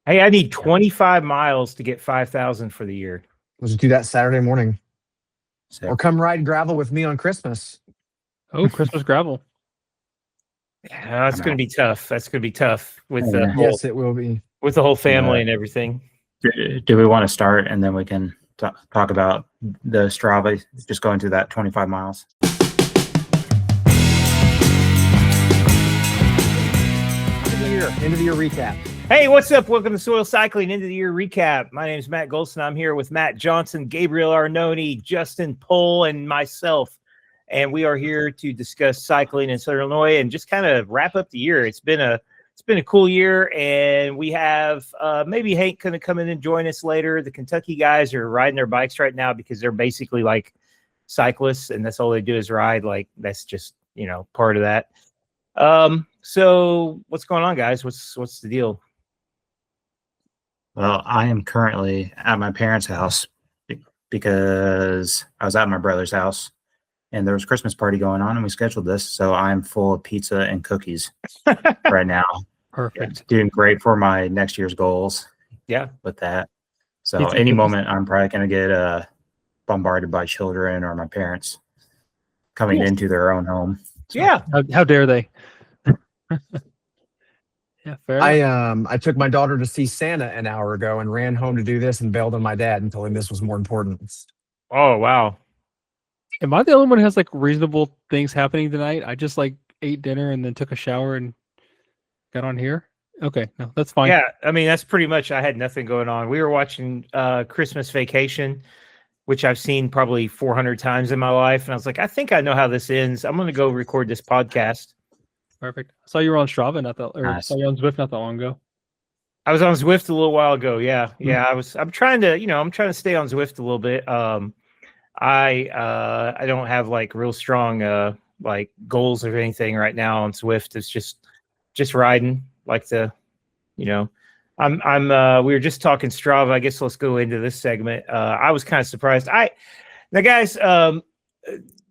Hey, I need 25 miles to get 5,000 for the year. Let's do that Saturday morning. Sick. Or come ride gravel with me on Christmas. Oh, Christmas gravel. Yeah, that's going to be tough. That's going to be tough with the Yeah. whole, Yes, it will be. with the whole family and everything. Do we want to start and then we can talk about the Strava, just going through that 25 miles? End of the year recap. Hey, what's up? Welcome to Soil Cycling End of the Year Recap. My name is Matt Golson. I'm here with Matt Johnson, Gabriel Arnone, Justin Pohl, and myself. And we are here to discuss cycling in Southern Illinois and just kind of wrap up the year. It's been a cool year, and we have maybe Hank going to come in and join us later. The Kentucky guys are riding their bikes right now because they're basically like cyclists, and that's all they do is ride. Like that's just part of that. So what's going on, guys? What's the deal? Well, I am currently at my parents' house because I was at my brother's house and there was a Christmas party going on and we scheduled this. So I'm full of pizza and cookies right now. Perfect. Doing great for my next year's goals. Yeah. With that. So Pizza any cookies. moment I'm probably going to get bombarded by children or my parents coming into their own home. So, Yeah. How dare they? Yeah, fair enough. I took my daughter to see Santa an hour ago and ran home to do this and bailed on my dad and told him this was more important. Oh, wow. Am I the only one who has like reasonable things happening tonight? I just like ate dinner and then took a shower and got on here. Okay, no, that's fine. Yeah, I mean, that's pretty much, I had nothing going on. We were watching Christmas Vacation, which I've seen probably 400 times in my life. And I was like, I think I know how this ends. I'm going to go record this podcast. Perfect. I saw you were on Strava Nice. saw you on Zwift not that long ago. I was on Zwift a little while ago. Yeah. I'm trying to stay on Zwift a little bit. I don't have like real strong like goals or anything right now on Zwift. It's just riding like we were just talking Strava. I guess let's go into this segment. I was kind of surprised. Now guys,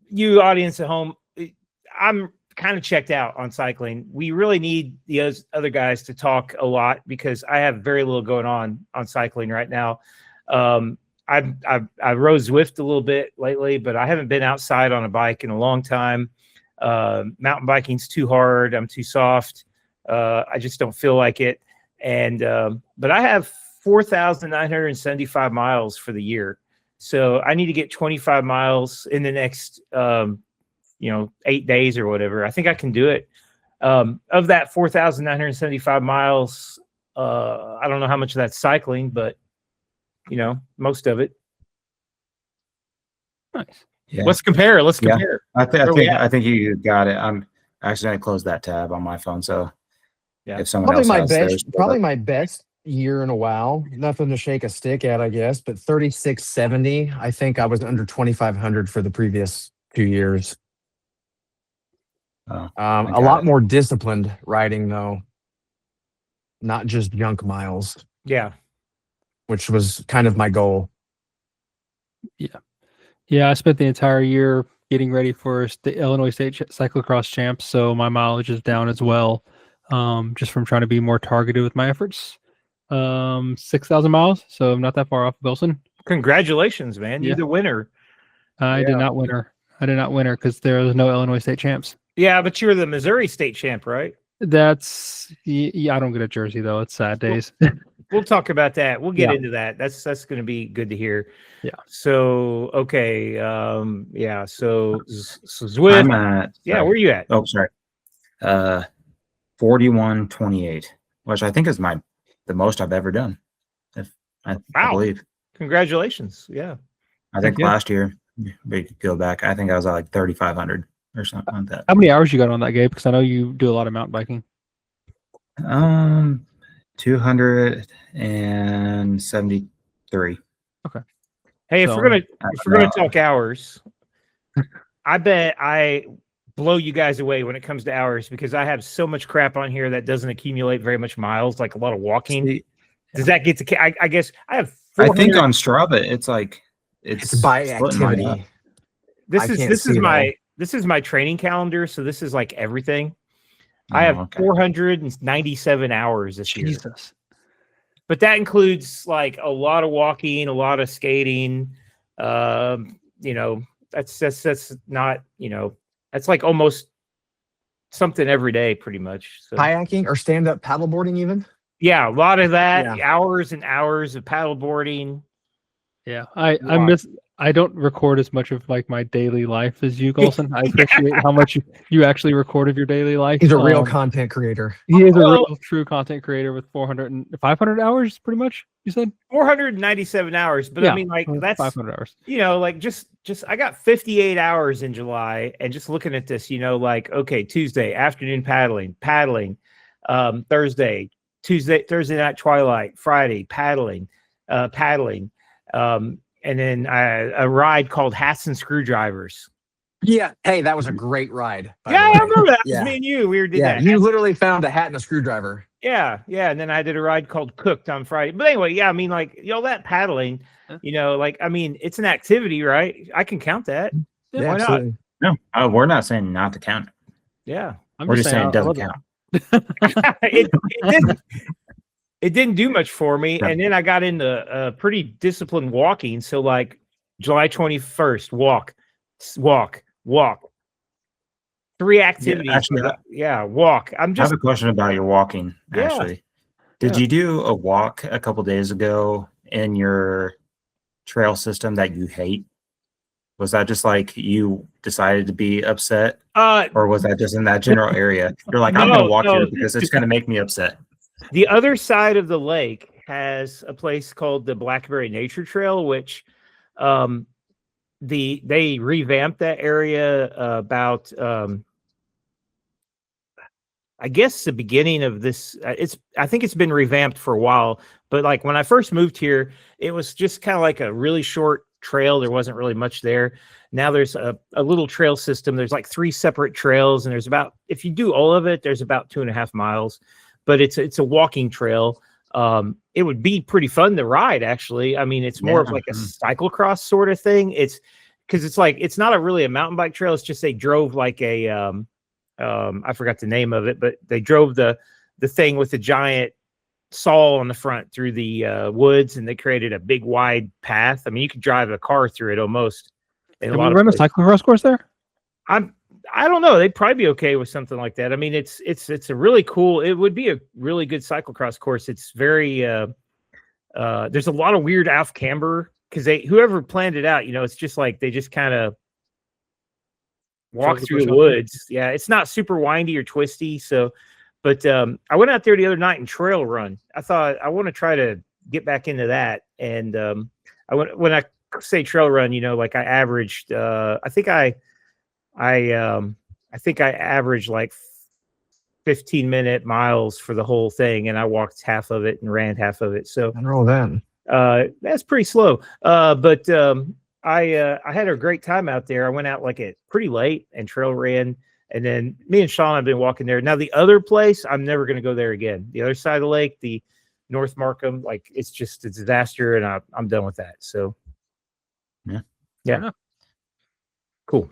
you audience at home, I'm kind of checked out on cycling. We really need the other guys to talk a lot because I have very little going on cycling right now. I rode Zwift a little bit lately, but I haven't been outside on a bike in a long time. Mountain biking's too hard. I'm too soft. I just don't feel like it. And but I have 4,975 miles for the year. So I need to get 25 miles in the next 8 days or whatever. I think I can do it. Of that 4,975 miles, I don't know how much of that's cycling, but most of it. Nice. Yeah. Let's compare. I think you got it. I'm actually going to close that tab on my phone. So yeah, if someone else has theirs, my best year in a while. Nothing to shake a stick at, I guess, but 3670. I think I was under 2,500 for the previous 2 years. Oh, a lot more disciplined riding though, not just junk miles. Yeah. Which was kind of my goal. Yeah, I spent the entire year getting ready for the Illinois State Cyclocross Champs, so my mileage is down as well, just from trying to be more targeted with my efforts. 6,000 miles, so I'm not that far off Wilson. Congratulations, man! You're the winner. I did not win her. I did not win her because there was no Illinois State Champs. Yeah, but you're the Missouri State champ, right? That's I don't get a jersey though. It's sad days. We'll talk about that. We'll get into that. That's going to be good to hear. Yeah. So okay. So Zwift. I'm at, where are you at? Oh, sorry. 41:28, which I think is the most I've ever done. I believe. Congratulations. Yeah. I think last year we could go back. I think I was at like 3,500 or something like that. How many hours you got on that, Gabe? Because I know you do a lot of mountain biking. 273. Okay. Hey, if we're gonna talk hours, I bet I blow you guys away when it comes to hours because I have so much crap on here that doesn't accumulate very much miles, like a lot of walking. Does that get to? I guess I have. I think on Strava it's like it's by splitting mine up. activity. This is my training calendar, so this is like everything. I have 497 hours this year. Jesus. but that includes like a lot of walking, a lot of skating. You know, that's not, you know, that's like almost something every day, pretty much. So Kayaking or stand-up paddleboarding even? yeah, a lot of that, Yeah. hours and hours of paddle boarding. Yeah, I Wow. miss. I don't record as much of like my daily life as you, Golson. I appreciate how much you actually record of your daily life. He's a real content creator. He is a Well- real true content creator with 500 hours, pretty much. You said 497 hours, but I mean, like, that's 500 hours. you know, like just I got 58 hours in July, and just looking at this, you know, like, okay, Tuesday afternoon paddling, Thursday night twilight, Friday paddling, and then a ride called Hats and Screwdrivers. Yeah. Hey, that was a great ride. by Yeah, the I way. remember that. It was Yeah. me and you. We did Yeah, that. you literally found a hat and a screwdriver. Yeah, and then I did a ride called Cooked on Friday. But anyway, yeah, I mean, like, you know, that paddling, you know, like, I mean, it's an activity, right? I can count that. Yeah, why not? absolutely. No, we're not saying not to count it. Yeah. I'm We're just saying it I doesn't love count. it didn't do much for me. Yeah. And then I got into pretty disciplined walking. So like July 21st, walk. 3 activities. actually, Walk. I'm I have just a question about your walking, Yeah. actually. Did Yeah. you do a walk a couple days ago in your trail system that you hate? Was that just like you decided to be upset, or was that just in that general area? You're like, I'm going to walk No, here because it's going to make me upset. the other side of the lake has a place called the Blackberry Nature Trail, which they revamped that area about I guess the beginning of this. I think it's been revamped for a while, but like when I first moved here, it was just kind of like a really short trail. There wasn't really much there. Now there's a little trail system. There's like 3 separate trails, and there's about, if you do all of it, there's about 2.5 miles, but it's a walking trail. It would be pretty fun to ride, actually. I mean, it's more of Yeah. like a cyclocross sort of thing. It's because it's like, it's not really a mountain bike trail. It's just, they drove like a, I forgot the name of it, but they drove the thing with the giant saw on the front through the woods, and they created a big wide path. I mean, you could drive a car through it almost. In Have a we lot run a of places. cyclocross course there? I don't know. They'd probably be okay with something like that. I mean, it's a really cool. It would be a really good cyclocross course. It's very there's a lot of weird off camber because whoever planned it out, you know, it's just like they just kind of walk Totally through push the up. woods. Yeah, it's not super windy or twisty. So, but I went out there the other night and trail run. I thought I want to try to get back into that. And I went, when I say trail run, you know, like I averaged, I think I averaged like 15-minute miles for the whole thing, and I walked half of it and ran half of it. So I roll then. that's pretty slow. But I had a great time out there. I went out like at pretty late and trail ran, and then me and Sean have been walking there. Now the other place, I'm never going to go there again. The other side of the lake, the North Markham, like it's just a disaster, and I'm done with that. So yeah, cool.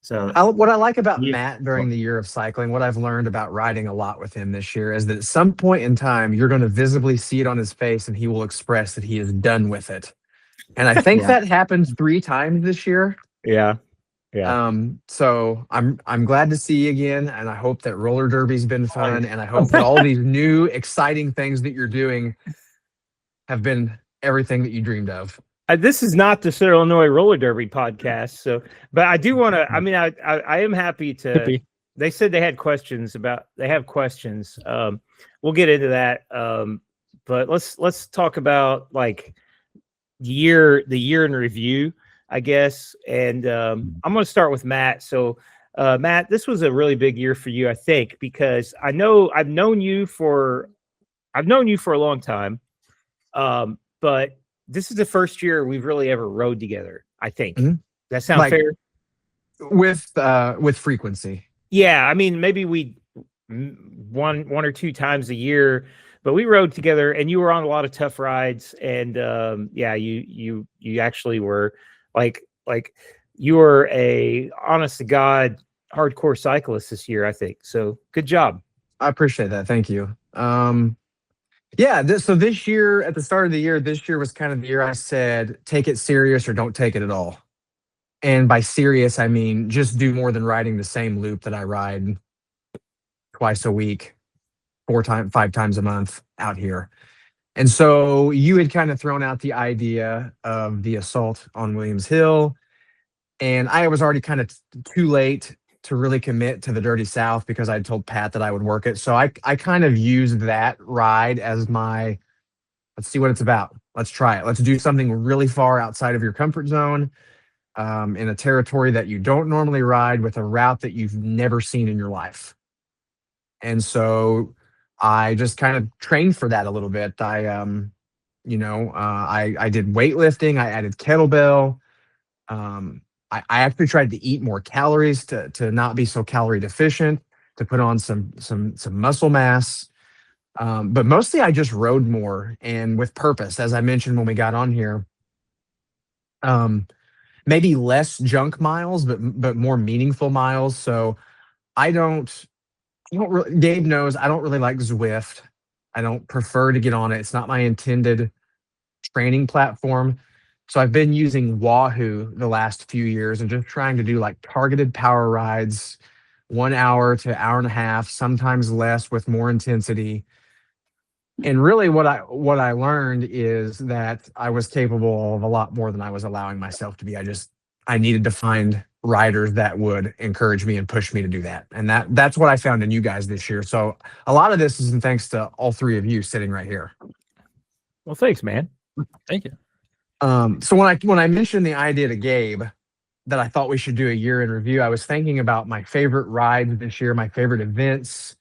So What I like about Yeah. Matt during the year of cycling, what I've learned about riding a lot with him this year, is that at some point in time, you're going to visibly see it on his face, and he will express that he is done with it. And I think Yeah. that happened 3 times this year. Yeah. Yeah. So I'm glad to see you again, and I hope that roller derby's been fun, and I hope that all these new exciting things that you're doing have been everything that you dreamed of. This is not the Southern Illinois Roller Derby podcast, so but I do want to. I mean, I am happy to. Hippie. They said they had questions about. They have questions. We'll get into that. But let's talk about like the year in review, I guess. And I'm going to start with Matt. So, Matt, this was a really big year for you, I think, because I know I've known you for a long time, but this is the first year we've really ever rode together, I think. Mhm. That sound Like- fair? With frequency. Yeah, I mean, maybe we one or two times a year, but we rode together, and you were on a lot of tough rides, and yeah, you actually were like you were a honest to God hardcore cyclist this year, I think. So good job. I appreciate that. Thank you. Yeah. So this year, at the start of the year, this year was kind of the year I said, take it serious or don't take it at all. And by serious, I mean just do more than riding the same loop that I ride twice a week, 5 times a month out here. And so you had kind of thrown out the idea of the assault on Williams Hill. And I was already kind of too late to really commit to the Dirty South because I told Pat that I would work it. So I kind of used that ride as my, let's see what it's about. Let's try it. Let's do something really far outside of your comfort zone, in a territory that you don't normally ride with a route that you've never seen in your life. And so I just kind of trained for that a little bit. I did weightlifting. I added kettlebell. I actually tried to eat more calories to not be so calorie deficient, to put on some muscle mass. But mostly I just rode more and with purpose, as I mentioned when we got on here. Maybe less junk miles, but more meaningful miles. So I don't really, Gabe knows I don't really like Zwift. I don't prefer to get on it. It's not my intended training platform. So I've been using Wahoo the last few years and just trying to do like targeted power rides, 1 hour to hour and a half, sometimes less with more intensity. And really what I learned is that I was capable of a lot more than I was allowing myself to be. I needed to find riders that would encourage me and push me to do that. And that's what I found in you guys this year. So a lot of this is thanks to all three of you sitting right here. Well, thanks, man. Thank you. So when I mentioned the idea to Gabe that I thought we should do a year in review, I was thinking about my favorite rides this year, my favorite events.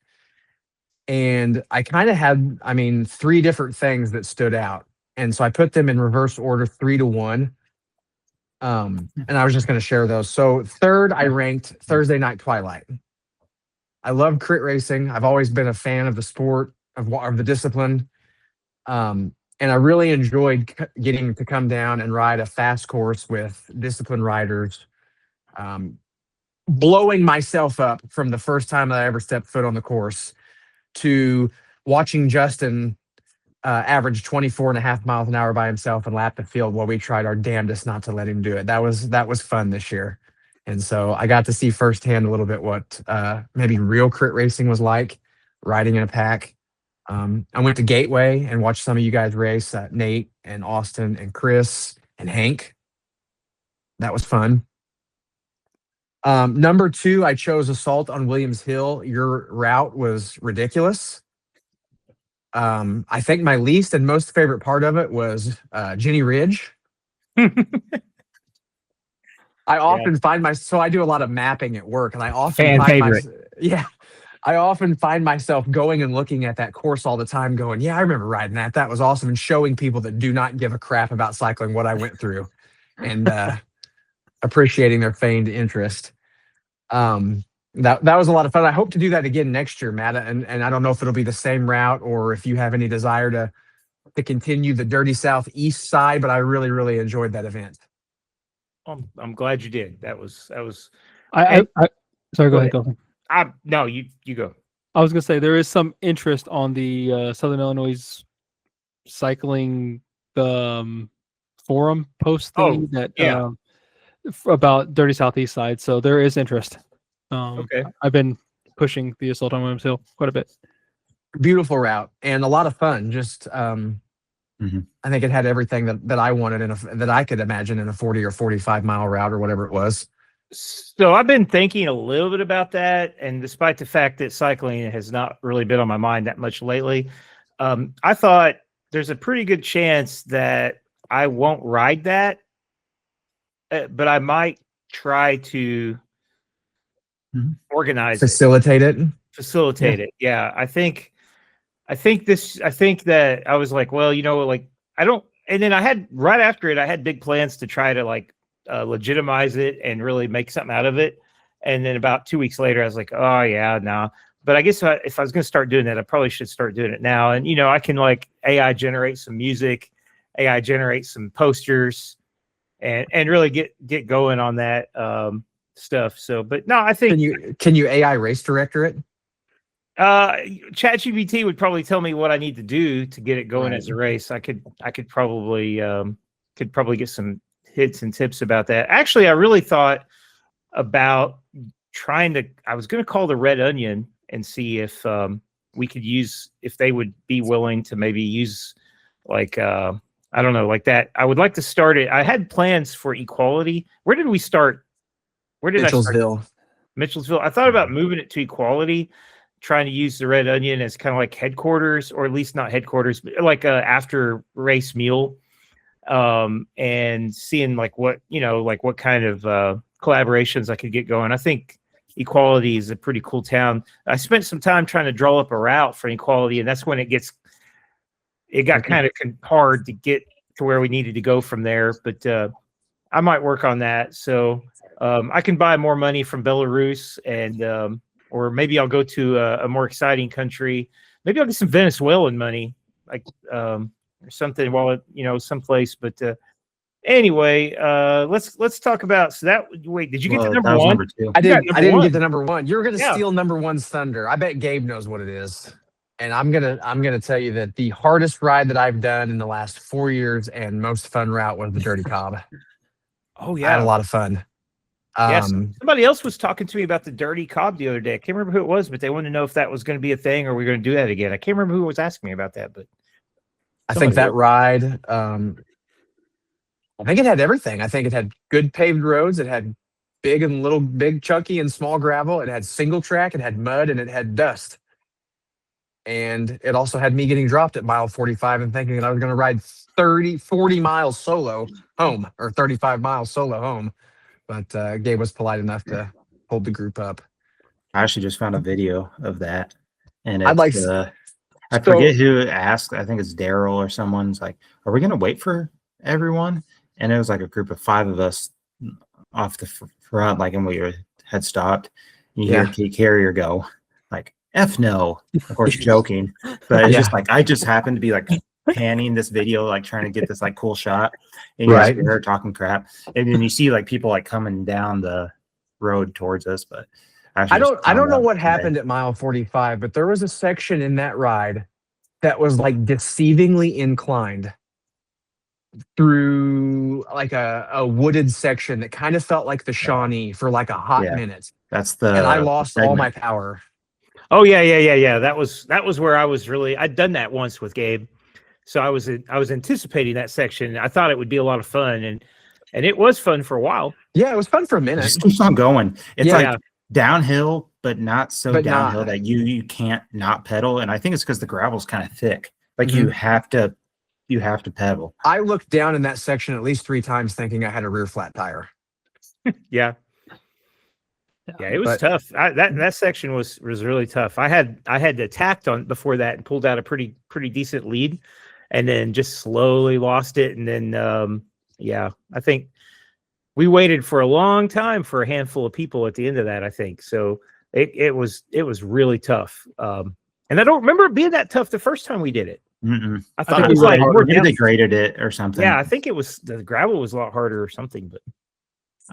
And I kind of had, 3 different things that stood out. And so I put them in reverse order, 3 to 1. And I was just going to share those. So third, I ranked Thursday Night Twilight. I love crit racing. I've always been a fan of the sport, of the discipline. And I really enjoyed getting to come down and ride a fast course with disciplined riders, blowing myself up from the first time that I ever stepped foot on the course to watching Justin average 24.5 miles an hour by himself and lap the field while we tried our damnedest not to let him do it. That was fun this year. And so I got to see firsthand a little bit what maybe real crit racing was like, riding in a pack. I went to Gateway and watched some of you guys race, Nate and Austin and Chris and Hank. That was fun. Number 2, I chose Assault on Williams Hill. Your route was ridiculous. I think my least and most favorite part of it was Jenny Ridge. I often find so I do a lot of mapping at work, and I often I often find myself going and looking at that course all the time going, yeah, I remember riding that. That was awesome. And showing people that do not give a crap about cycling what I went through and appreciating their feigned interest. That was a lot of fun. I hope to do that again next year, Matt. And I don't know if it'll be the same route or if you have any desire to continue the Dirty South East side, but I really, really enjoyed that event. I'm glad you did. That was. Sorry, go ahead. Go. No, you go. I was gonna say there is some interest on the Southern Illinois cycling forum post thing about Dirty Southeast side. So there is interest. Okay. I've been pushing the Assault on Williams Hill quite a bit. Beautiful route and a lot of fun. Just I think it had everything that I wanted that I could imagine in a 40 or 45 mile route or whatever it was. So I've been thinking a little bit about that, and despite the fact that cycling has not really been on my mind that much lately, I thought there's a pretty good chance that I won't ride that, but I might try to organize facilitate it. Yeah. I think that I was like, well, I don't, and then I had right after it, I had big plans to try to legitimize it and really make something out of it. And then about 2 weeks later, I was like, oh yeah, no. But I guess if I was going to start doing that, I probably should start doing it now. And, I can AI generate some music, AI generate some posters and really get going on that stuff. So, but no, I think. Can you AI race director it? ChatGPT would probably tell me what I need to do to get it going Right. as a race. I could probably get some hits and tips about that. Actually, I really thought about I was going to call the Red Onion and see if we could if they would be willing to maybe use like I don't know, like that. I would like to start it. I had plans for Equality. Where did we start? Where did I start? Mitchellsville. I thought about moving it to Equality, trying to use the Red Onion as kind of like headquarters, or at least not headquarters, but like a after race meal, and seeing like what kind of collaborations I could get going. I think Equality is a pretty cool town. I spent some time trying to draw up a route for Equality, and that's when it got kind of hard to get to where we needed to go from there. But I might work on that. So I can buy more money from Belarus, and or maybe I'll go to a more exciting country. Maybe I'll get some Venezuelan money, like or something someplace. But anyway, let's talk about. So did you get to number that was one? number 2. I got didn't. number I didn't one. get the number one. You're gonna Yeah. steal number one's thunder. I bet Gabe knows what it is, and I'm gonna tell you that the hardest ride that I've done in the last 4 years and most fun route was the Dirty Cobb. Oh I had a lot of fun. Yes. Somebody else was talking to me about the Dirty Cobb the other day. I can't remember who it was, but they wanted to know if that was going to be a thing or we're going to do that again. I can't remember who was asking me about that, but I think that ride. I think it had everything. I think it had good paved roads. It had big chunky and small gravel. It had single track. It had mud and it had dust. And it also had me getting dropped at mile 45 and thinking that I was going to ride 40 miles solo home, or 35 miles solo home. But Gabe was polite enough to hold the group up. I actually just found a video of that, and I'd like I forget who asked. I think it's Daryl or someone's like, "Are we going to wait for everyone?" And it was like a group of 5 of us off the front, like, and we had stopped. And you hear Kate Carrier go, like, "F no," of course, joking, but it's just like I just happened to be like panning this video, like trying to get this like cool shot, and you just hear her talking crap, and then you see like people like coming down the road towards us. But I don't know what happened at mile 45, but there was a section in that ride that was like deceivingly inclined through like a wooded section that kind of felt like the Shawnee for like a hot minute. That's the and I lost all segment. my power. Oh yeah. That was where I was I'd done that once with Gabe. So I was anticipating that section. I thought it would be a lot of fun, and it was fun for a while. Yeah, it was fun for a It minute. just keeps on going. It's Yeah. like downhill, but not so But downhill not. that you can't not pedal. And I think it's because the gravel's kind of thick. Like you have to pedal. I looked down in that section at least 3 times thinking I had a rear flat tire. Yeah, it was tough. That section was really tough. I had attacked on before that and pulled out a pretty decent lead, and then just slowly lost it. And then I think we waited for a long time for a handful of people at the end of that. I think so. It was really tough. And I don't remember it being that tough the first time we did it. Mm-mm. I thought it was like maybe they graded it or something. Yeah, I think it was the gravel was a lot harder or something. But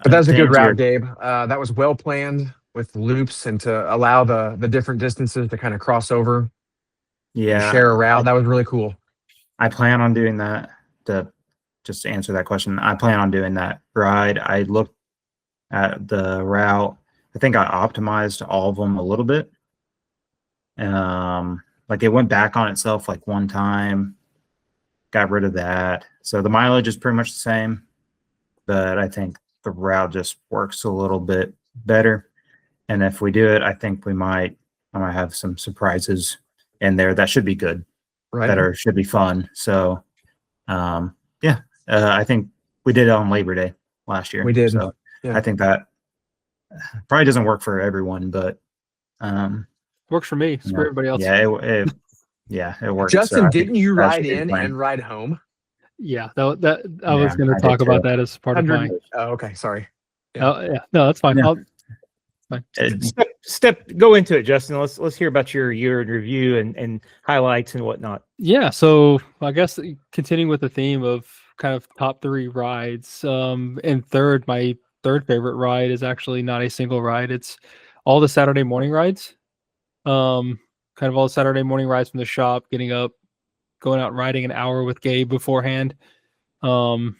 that was a to good answer route, Gabe. That was well planned with loops and to allow the different distances to kind of cross over, Yeah, share a route. That was really cool. I plan on doing that. To just answer that question, I plan on doing that ride. I looked at the route. I think I optimized all of them a little bit. Like it went back on itself like one time, got rid of that. So the mileage is pretty much the same, but I think the route just works a little bit better. And if we do it, I think I might have some surprises in there that should be good. Right. That should be fun. So, I think we did it on Labor Day last year. We did. So Yeah. I think that probably doesn't work for everyone, but Works for me. For everybody else. Yeah, it works. Justin, So I didn't think you that ride should be in fun. and ride home? Yeah, that I was Yeah, going I to did talk about too. that as part of mine. Oh, okay. Sorry. Oh, yeah, no, that's fine. Yeah. Go into it, Justin. Let's hear about your year in review and highlights and whatnot. Yeah, so I guess continuing with the theme of kind of top 3 rides, and my third favorite ride is actually not a single ride. It's all the Saturday morning rides. kind of all the Saturday morning rides from the shop, getting up, going out and riding an hour with Gabe beforehand. Then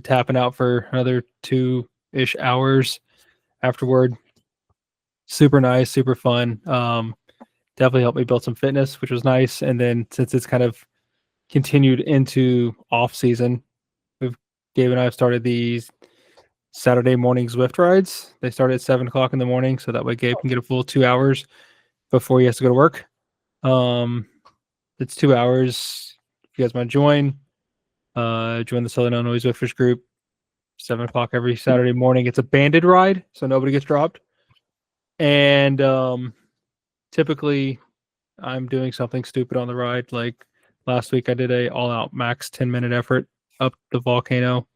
tapping out for another 2-ish hours afterward. Super nice, super fun. Definitely helped me build some fitness, which was nice. And then since it's kind of continued into off season, Gabe and I have started these Saturday morning Zwift rides. They start at 7 o'clock in the morning, so that way Gabe can get a full 2 hours before he has to go to work. It's 2 hours. If you guys want to join the Southern Illinois Zwifters group. 7 o'clock every Saturday morning. It's a banded ride, so nobody gets dropped. And typically, I'm doing something stupid on the ride. Like last week, I did a all-out max 10-minute effort up the volcano,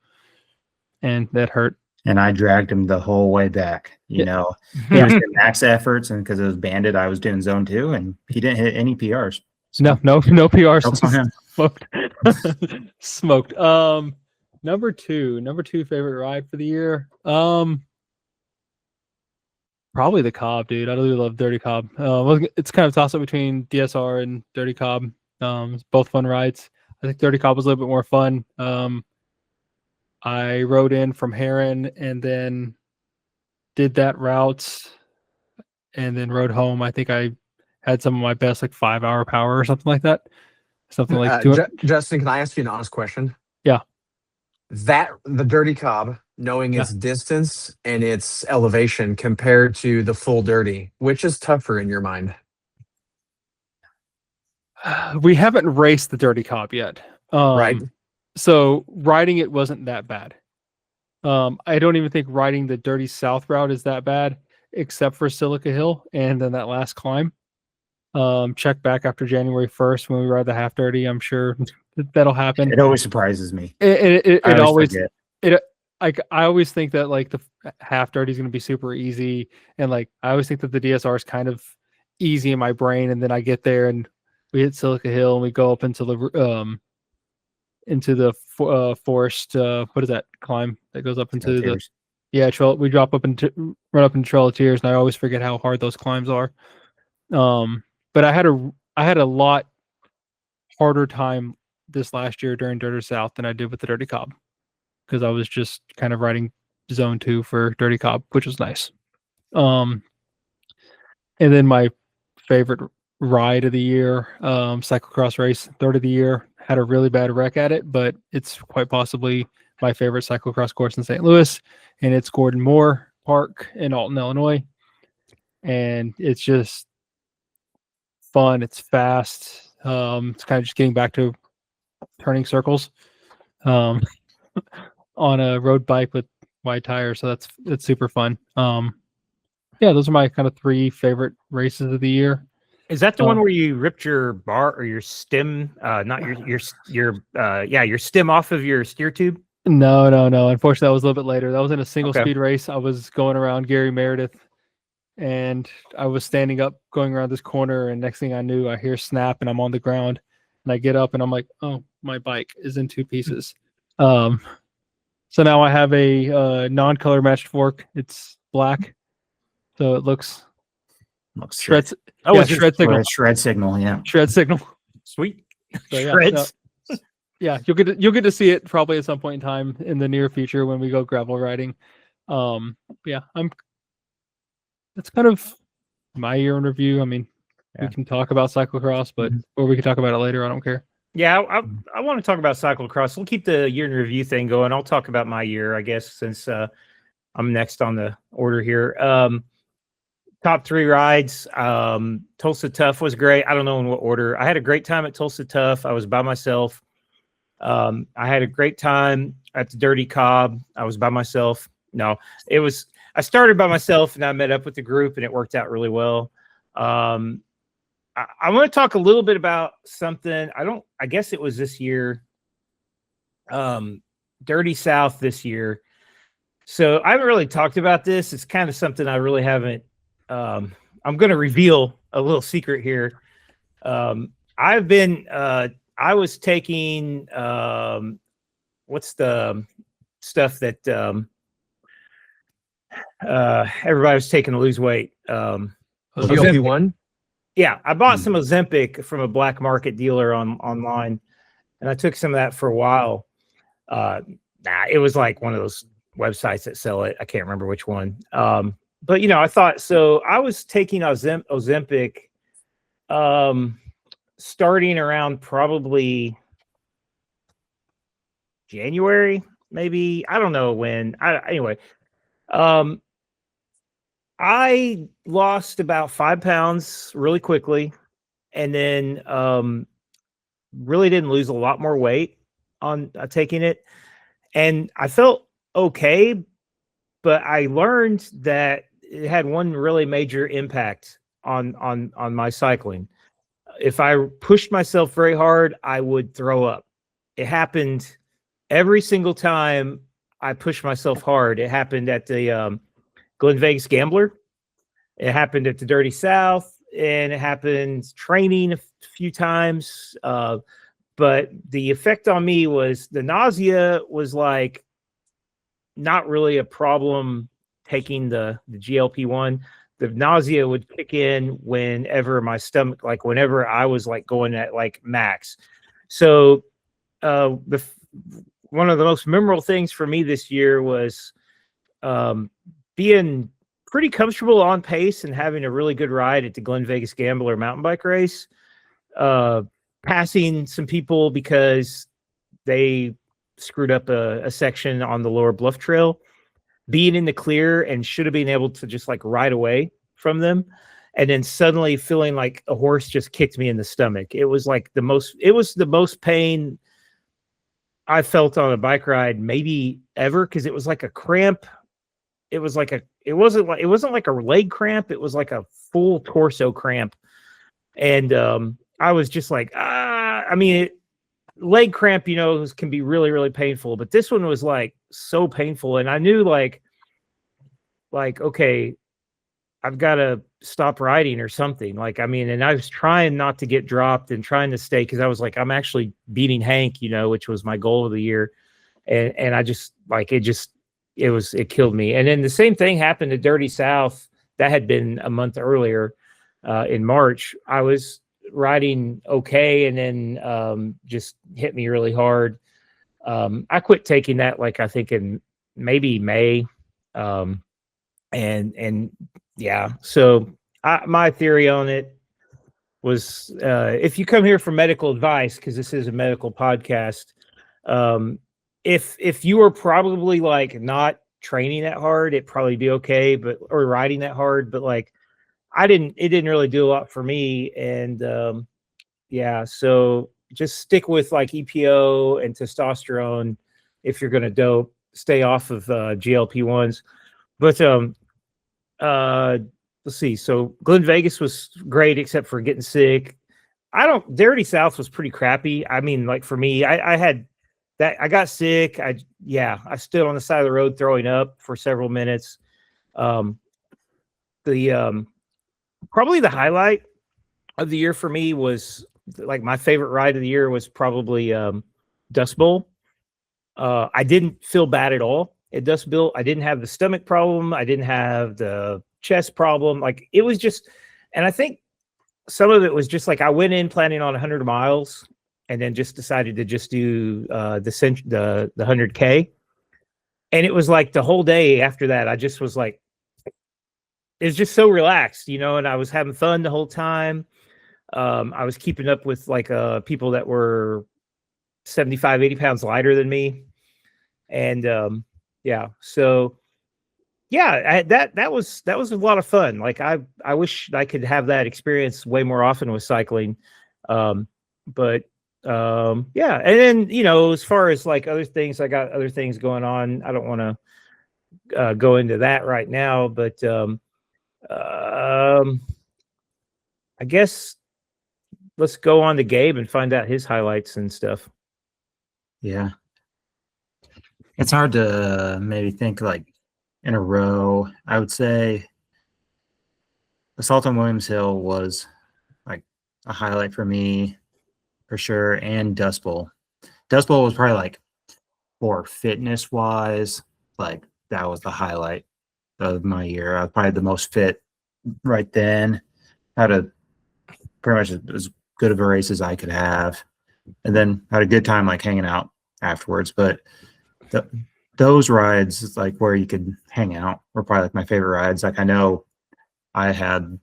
and that hurt. And I dragged him the whole way back. You know, he was doing max efforts, and because it was banded, I was doing zone 2, and he didn't hit any PRs. No PRs. Jokes on him. Smoked. Number two favorite ride for the year. Probably the Cobb, dude. I really love Dirty Cobb. It's kind of toss up between DSR and Dirty Cobb. Both fun rides. I think Dirty Cobb was a little bit more fun. I rode in from Heron and then did that route and then rode home. I think I had some of my best, like 5-hour power or something like that. Something like Justin, can I ask you an honest question? Yeah. The Dirty Cobb, knowing its distance and its elevation compared to the full Dirty, which is tougher in your mind? We haven't raced the Dirty Cobb yet. Right. So riding it wasn't that bad. I don't even think riding the Dirty South route is that bad, except for Silica Hill and then that last climb. Check back after January 1st when we ride the half dirty. I'm sure that'll happen. It always surprises me. It always forget. I always think that like the half dirty is going to be super easy, and like I always think that the DSR is kind of easy in my brain, and then I get there and we hit Silica Hill and we go up into the forest. What is that climb that goes up into the we drop up into run up into Trail of Tears, and I always forget how hard those climbs are. But I had a lot harder time this last year during Dirty South than I did with the Dirty Cobb, because I was just kind of riding zone 2 for Dirty Cobb, which was nice. And then my favorite ride of the year, cyclocross race, third of the year, had a really bad wreck at it, but it's quite possibly my favorite cyclocross course in St. Louis, and it's Gordon Moore Park in Alton, Illinois. And it's just fun. It's fast. It's kind of just getting back to turning circles on a road bike with wide tires. So that's super fun. Those are my kind of 3 favorite races of the year. Is that the one where you ripped your bar or your stem, not your stem off of your steer tube? No. Unfortunately, that was a little bit later. That was in a single speed race. I was going around Gary Meredith, and I was standing up going around this corner, and next thing I knew, I hear snap and I'm on the ground, and I get up and I'm like, oh, my bike is in 2 pieces. So now I have a non-color matched fork. It's black, so it looks shred signal. Shred signal, yeah. Shred signal. Sweet. So, Shreds. You'll get to see it probably at some point in time in the near future when we go gravel riding. That's kind of my year in review. I mean, we can talk about cyclocross, but or we can talk about it later. I don't care. Yeah, I want to talk about cyclocross. We'll keep the year in review thing going. I'll talk about my year, I guess, since I'm next on the order here. Top 3 rides. Tulsa Tough was great. I don't know in what order. I had a great time at Tulsa Tough. I was by myself. I had a great time at the Dirty Cobb. I was by myself. No, I started by myself and I met up with the group and it worked out really well. I want to talk a little bit about something. I guess it was this year. Dirty South this year. So I haven't really talked about this. It's kind of something I really haven't. I'm going to reveal a little secret here. I was taking, what's the stuff that, everybody was taking to lose weight. GLP-1? Yeah, I bought some Ozempic from a black market dealer online, and I took some of that for a while. It was like one of those websites that sell it. I can't remember which one. But I thought so. I was taking Ozempic, starting around probably January, maybe. I don't know when. Anyway, I lost about 5 pounds really quickly, and then really didn't lose a lot more weight on taking it. And I felt okay, but I learned that it had one really major impact on my cycling. If I pushed myself very hard, I would throw up. It happened every single time I pushed myself hard. It happened at the Glen Vegas Gambler. It happened at the Dirty South, and it happened training a few times. But the effect on me was the nausea was like not really a problem taking the GLP-1. The nausea would kick in whenever my stomach, like whenever I was like going at like max. So one of the most memorable things for me this year was being pretty comfortable on pace and having a really good ride at the Glen Vegas Gambler mountain bike race. Passing some people because they screwed up a section on the lower bluff trail, being in the clear and should have been able to just like ride away from them. And then suddenly feeling like a horse just kicked me in the stomach. It was like the most pain I felt on a bike ride maybe ever. Cause it was like a cramp. It wasn't like a leg cramp. It was like a full torso cramp. And, I was just like, leg cramp, can be really, really painful, but this one was like so painful. And I knew like, okay, I've got to stop riding or something. And I was trying not to get dropped and trying to stay. Cause I was like, I'm actually beating Hank, which was my goal of the year. And I just like, it killed me. And then the same thing happened to Dirty South. That had been a month earlier, in March. I was riding okay, and then just hit me really hard. I quit taking that I think in maybe May. And yeah, so my theory on it was, if you come here for medical advice, because this is a medical podcast, if you were probably not training that hard, it'd probably be okay, or riding that hard, but it didn't really do a lot for me. And yeah, so just stick with EPO and testosterone if you're going to dope. Stay off of GLP-1s. But let's see. So Glen Vegas was great except for getting sick. Dirty South was pretty crappy. For me, I had that. I got sick. I stood on the side of the road throwing up for several minutes. Probably the highlight of the year for me was my favorite ride of the year was probably Dust Bowl. I didn't feel bad at all at Dust Bowl. I didn't have the stomach problem. I didn't have the chest problem. It was just, and I think some of it was just I went in planning on 100 miles and then just decided to just do the 100K. And it was the whole day after that, I just was it was just so relaxed, and I was having fun the whole time. I was keeping up with people that were 75, 80 pounds lighter than me. And yeah, so yeah, that was a lot of fun. I wish I could have that experience way more often with cycling. But yeah. And then, as far as other things, I got other things going on. I don't want to go into that right now, but I guess let's go on to Gabe and find out his highlights and stuff. Yeah. It's hard to maybe think in a row. I would say Assault on Williams Hill was a highlight for me for sure. And Dust Bowl. Dust Bowl was probably for fitness wise, that was the highlight of my year. I was probably the most fit right then. Had a pretty much as good of a race as I could have, and then had a good time like hanging out afterwards. But those rides, like where you could hang out, were probably like my favorite rides. Like I know I had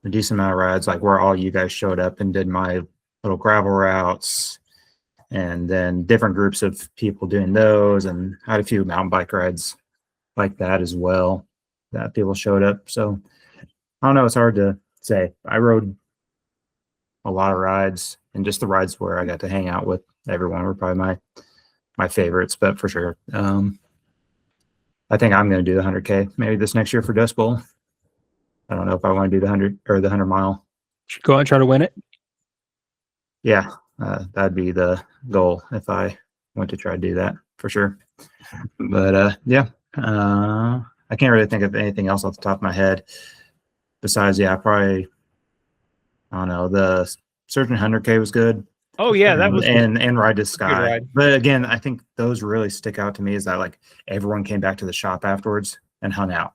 a decent amount of rides, like where all you guys showed up and did my little gravel routes, and then different groups of people doing those, and I had a few mountain bike rides like that as well that people showed up. So I don't know, it's hard to say. I rode a lot of rides, and just the rides where I got to hang out with everyone were probably my favorites. But for sure, I think I'm going to do the 100K maybe this next year for Dust Bowl. I don't know if I want to do the 100 or the 100 mile. Should go out and try to win it. Yeah, that'd be the goal if I went to try to do that for sure. But yeah, I can't really think of anything else off the top of my head besides, probably, I don't know, the Surgeon 100K was good. Oh yeah, that was and Ride to Sky. ride. But again, I think those really stick out to me is that like everyone came back to the shop afterwards and hung out.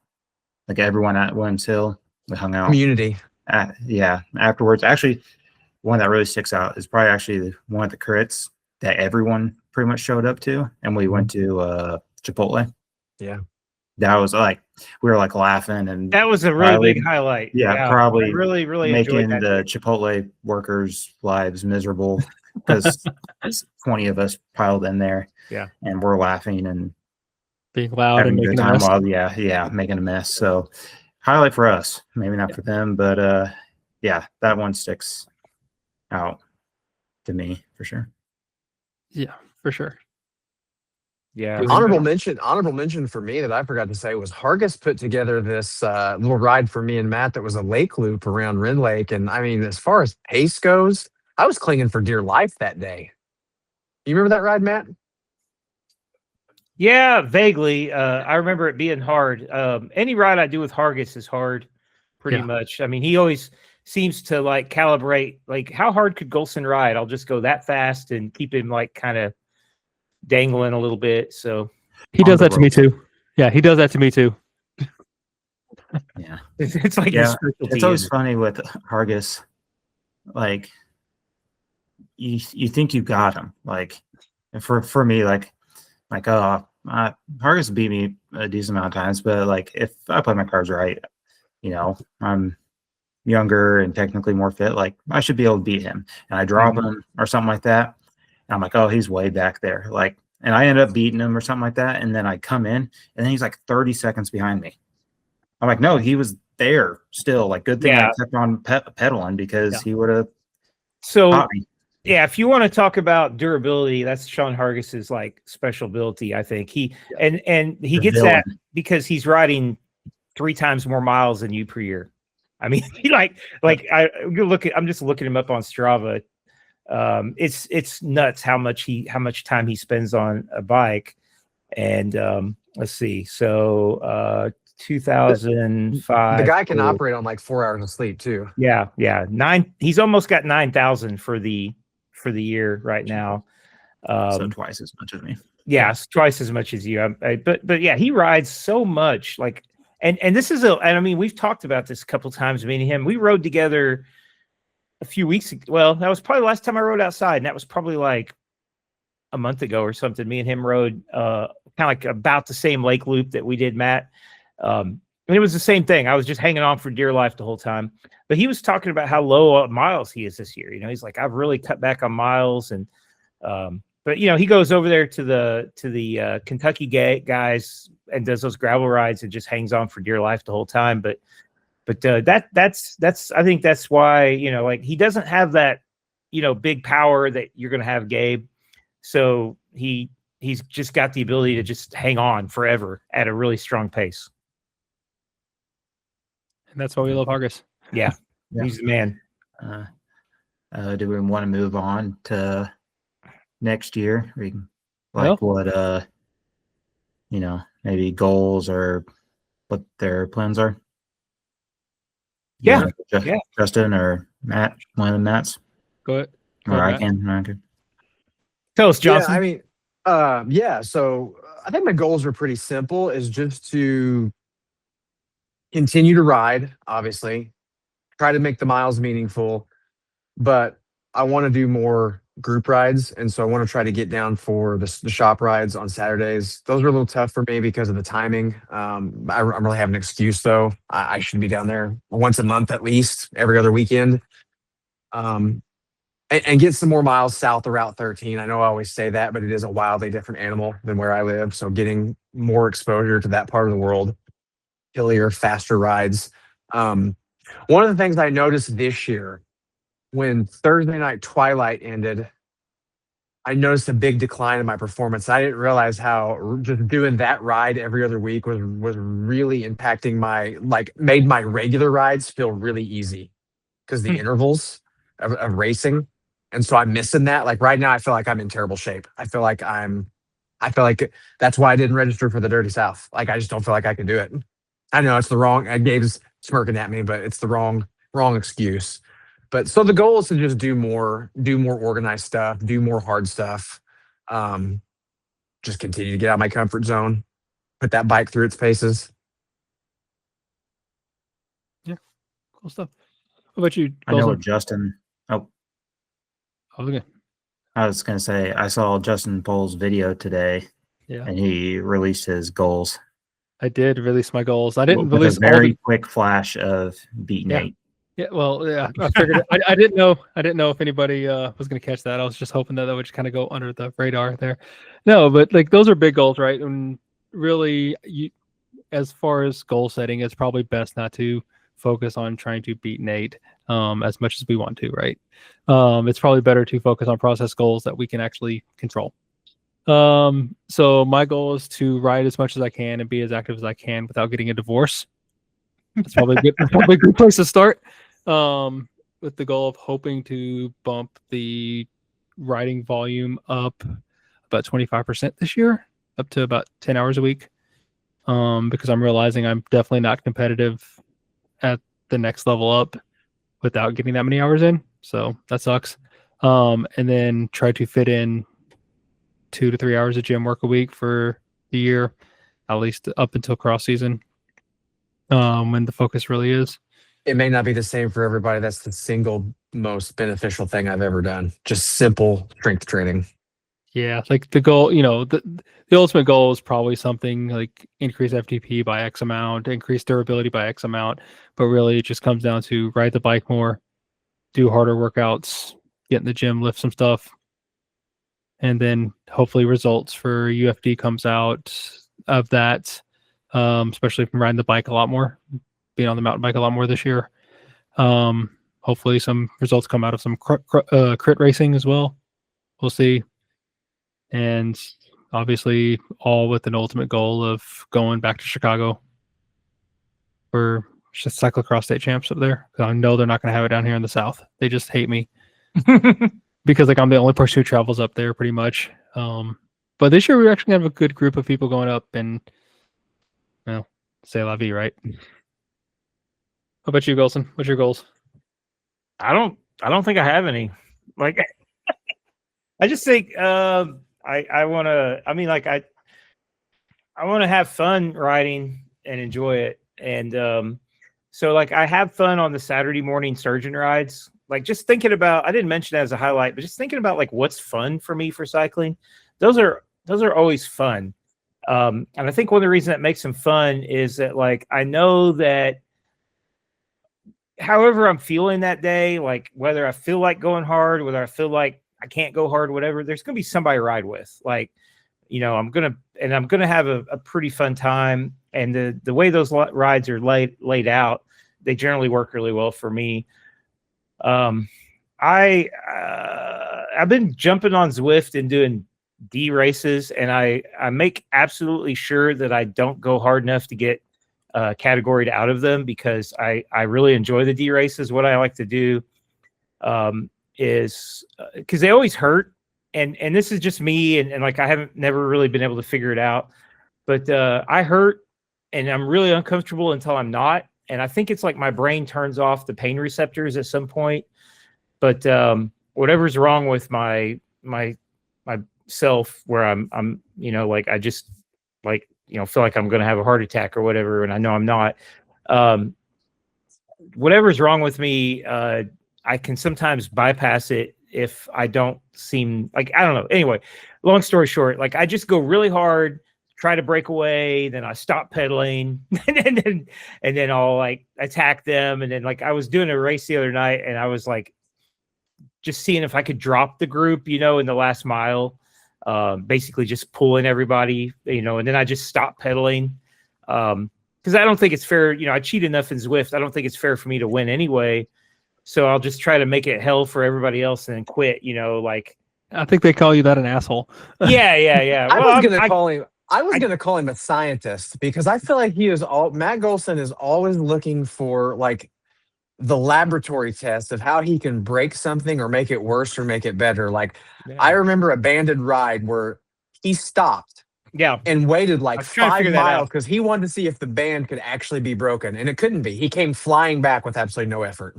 Like everyone at Williams Hill, we hung out. Community. Afterwards. Actually, one that really sticks out is probably actually one of the crits that everyone pretty much showed up to, and we went to Chipotle. Yeah. That was like, we were like laughing, and that was a really probably- big highlight. yeah, probably I really making enjoyed that. the Chipotle workers' lives miserable because 20 of us piled in there. Yeah. And we're laughing and Being loud having and a good making a time mess. while making a mess. So highlight for us, maybe not for them, but yeah, that one sticks out to me for sure. Yeah, for sure. Yeah. Was- Honorable mention for me that I forgot to say was Hargis put together this little ride for me and Matt that was a lake loop around Ren Lake. And I mean, as far as pace goes, I was clinging for dear life that day. You remember that ride, Matt? Yeah, vaguely. I remember it being hard. Any ride I do with Hargis is hard, pretty Yeah. much. I mean, he always seems to like calibrate, like how hard could Golson ride? I'll just go that fast and keep him like kind of dangling a little bit. So He On does the that to me ropes. too. Yeah, he does that to me too. Yeah. it's like Yeah, his specialty. It's always is- funny with Hargis, like you think you got him. Like for me, like Hargis beat me a decent amount of times, but like if I play my cards right, I'm younger and technically more fit, like I should be able to beat him. And I drop him or something like that. And I'm like, oh, he's way back there. Like, and I end up beating him or something like that. And then I come in and then he's like 30 seconds behind me. I'm like, no, he was there still. Like, good thing Yeah. I kept on pedaling because Yeah. he would have So caught me. yeah, if you want to talk about durability, that's Sean Hargis's like special ability. I think he and he The gets villain. that because he's riding 3 times more miles than you per year. I mean, he I'm just looking him up on Strava. It's nuts how much time he spends on a bike. And let's see. So 2005. The guy can operate on like 4 hours of sleep too. Yeah. He's almost got 9,000 for the year right now. So twice as much as me. Yeah, it's twice as much as you. But yeah, he rides so much. Like, and this is and I mean, we've talked about this a couple times. Me and him, we rode together a few weeks ago. Well, that was probably the last time I rode outside, and that was probably like a month ago or something. Me and him rode kind of like about the same lake loop that we did, Matt. And it was the same thing. I was just hanging on for dear life the whole time. But he was talking about how low on miles he is this year. He's like, I've really cut back on miles, and but he goes over there to the Kentucky guys and does those gravel rides and just hangs on for dear life the whole time. But that's I think that's why like he doesn't have that big power that you're gonna have, Gabe. So he's just got the ability to just hang on forever at a really strong pace. And that's why we love Hargis. Yeah. Yeah. He's the man. Do we want to move on to next year? We can, Well- what maybe goals or what their plans are. Yeah. Yeah. Justin or Matt, one of the Matts, Go ahead. Go or ahead, I can. I can. Tell us, Johnson. Yeah, I mean, so I think my goals are pretty simple, is just to continue to ride, obviously, try to make the miles meaningful, but I want to do more group rides, and so I want to try to get down for the shop rides on Saturdays. Those are a little tough for me because of the timing. I really have an excuse though. I should be down there once a month at least, every other weekend. Um, and get some more miles south of Route 13. I know I always say that, but it is a wildly different animal than where I live. So getting more exposure to that part of the world, hillier, faster rides. One of the things I noticed this year, when Thursday Night Twilight ended, I noticed a big decline in my performance. I didn't realize how just doing that ride every other week was really impacting made my regular rides feel really easy because the intervals of racing. And so I'm missing that. Like right now, I feel like I'm in terrible shape. I feel like that's why I didn't register for the Dirty South. Like I just don't feel like I can do it. I know it's the wrong. Gabe's smirking at me, but it's the wrong excuse. But so the goal is to just do more organized stuff, do more hard stuff. Just continue to get out of my comfort zone, put that bike through its paces. Yeah, cool stuff. What about you? I know Golson? what Justin. Oh, Okay. I was gonna say I saw Justin Pole's video today, Yeah, and he released his goals. I did release my goals. I didn't with release a all very the. quick flash of beat Yeah. Nate. Yeah, well, yeah, I figured. I didn't know. I didn't know if anybody was going to catch that. I was just hoping that would just kind of go under the radar there. No, but like those are big goals, right? And really, as far as goal setting, it's probably best not to focus on trying to beat Nate as much as we want to, right? It's probably better to focus on process goals that we can actually control. So my goal is to ride as much as I can and be as active as I can without getting a divorce. That's probably a good place to start. With the goal of hoping to bump the riding volume up about 25% this year, up to about 10 hours a week. Because I'm realizing I'm definitely not competitive at the next level up without getting that many hours in. So that sucks. And then try to fit in 2 to 3 hours of gym work a week for the year, at least up until cross season. When the focus really is. It may not be the same for everybody. That's the single most beneficial thing I've ever done. Just simple strength training. Yeah, like the goal, the ultimate goal is probably something like increase FTP by X amount, increase durability by X amount, but really it just comes down to ride the bike more, do harder workouts, get in the gym, lift some stuff, and then hopefully results for UFD comes out of that, especially from riding the bike a lot more, being on the mountain bike a lot more this year. Hopefully some results come out of some crit racing as well. We'll see. And obviously all with an ultimate goal of going back to Chicago for cyclocross state champs up there. Because I know they're not going to have it down here in the South. They just hate me because like I'm the only person who travels up there pretty much. But this year we're actually going to have a good group of people going up and, say la vie, right? How about you, Golson? What's your goals? I don't think I have any. Like, I just think I want to. I mean, like I want to have fun riding and enjoy it, and so like I have fun on the Saturday morning Sturgeon rides. Like just thinking about, I didn't mention that as a highlight, but just thinking about like what's fun for me for cycling. Those are always fun, and I think one of the reasons that makes them fun is that like I know that however I'm feeling that day, like whether I feel like going hard, whether I feel like I can't go hard, whatever, there's going to be somebody to ride with. Like, I'm going to have a pretty fun time. And the way those rides are laid out, they generally work really well for me. I've been jumping on Zwift and doing D races, and I make absolutely sure that I don't go hard enough to get categoried out of them because I really enjoy the D races. What I like to do is because they always hurt, and this is just me, and like I haven't never really been able to figure it out, but I hurt and I'm really uncomfortable until I'm not, and I think it's like my brain turns off the pain receptors at some point, but whatever's wrong with my self where I'm like I just like feel like I'm going to have a heart attack or whatever, and I know I'm not. Whatever's wrong with me, I I can sometimes bypass it if I don't seem like, I don't know. Anyway, long story short, like I just go really hard, try to break away, then I stop pedaling, and then I'll like attack them. And then like I was doing a race the other night and I was like just seeing if I could drop the group, you know, in the last mile, basically just pulling everybody, you know, and then I just stopped pedaling. Because I don't think it's fair, you know, I cheat enough in Zwift. I don't think it's fair for me to win anyway. So I'll just try to make it hell for everybody else and then quit, you know, like. I think they call you that an asshole. Yeah. I Well, was gonna I- call him. I was gonna call him a scientist because I feel like Matt Golson is always looking for like the laboratory test of how he can break something or make it worse or make it better. Like I remember a banded ride where he stopped yeah. and waited I like was trying to 5 figure that miles out. because he wanted to see if the band could actually be broken, and it couldn't be. He came flying back with absolutely no effort.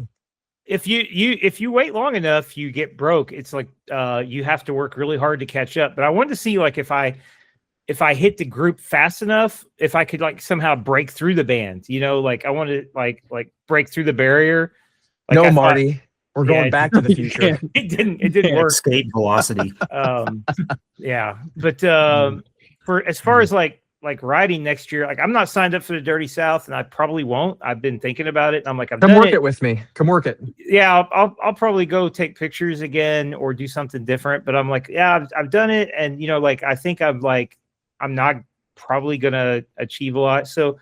If you wait long enough, you get broke. It's like you have to work really hard to catch up. But I wanted to see like if I hit the group fast enough, if I could like somehow break through the band, you know, like I wanted to like break through the barrier. Like No, I thought- Marty, we're Yeah, going back to the You future. can't. it didn't Like work. skate velocity. Yeah, but for as far as like riding next year, like I'm not signed up for the Dirty South, and I probably won't. I've been thinking about it. And I'm like, I've Come done work it. it with me. Come work it. Yeah, I'll probably go take pictures again or do something different. But I'm like, yeah, I've done it, and you know, like I think I'm not probably gonna achieve a lot. So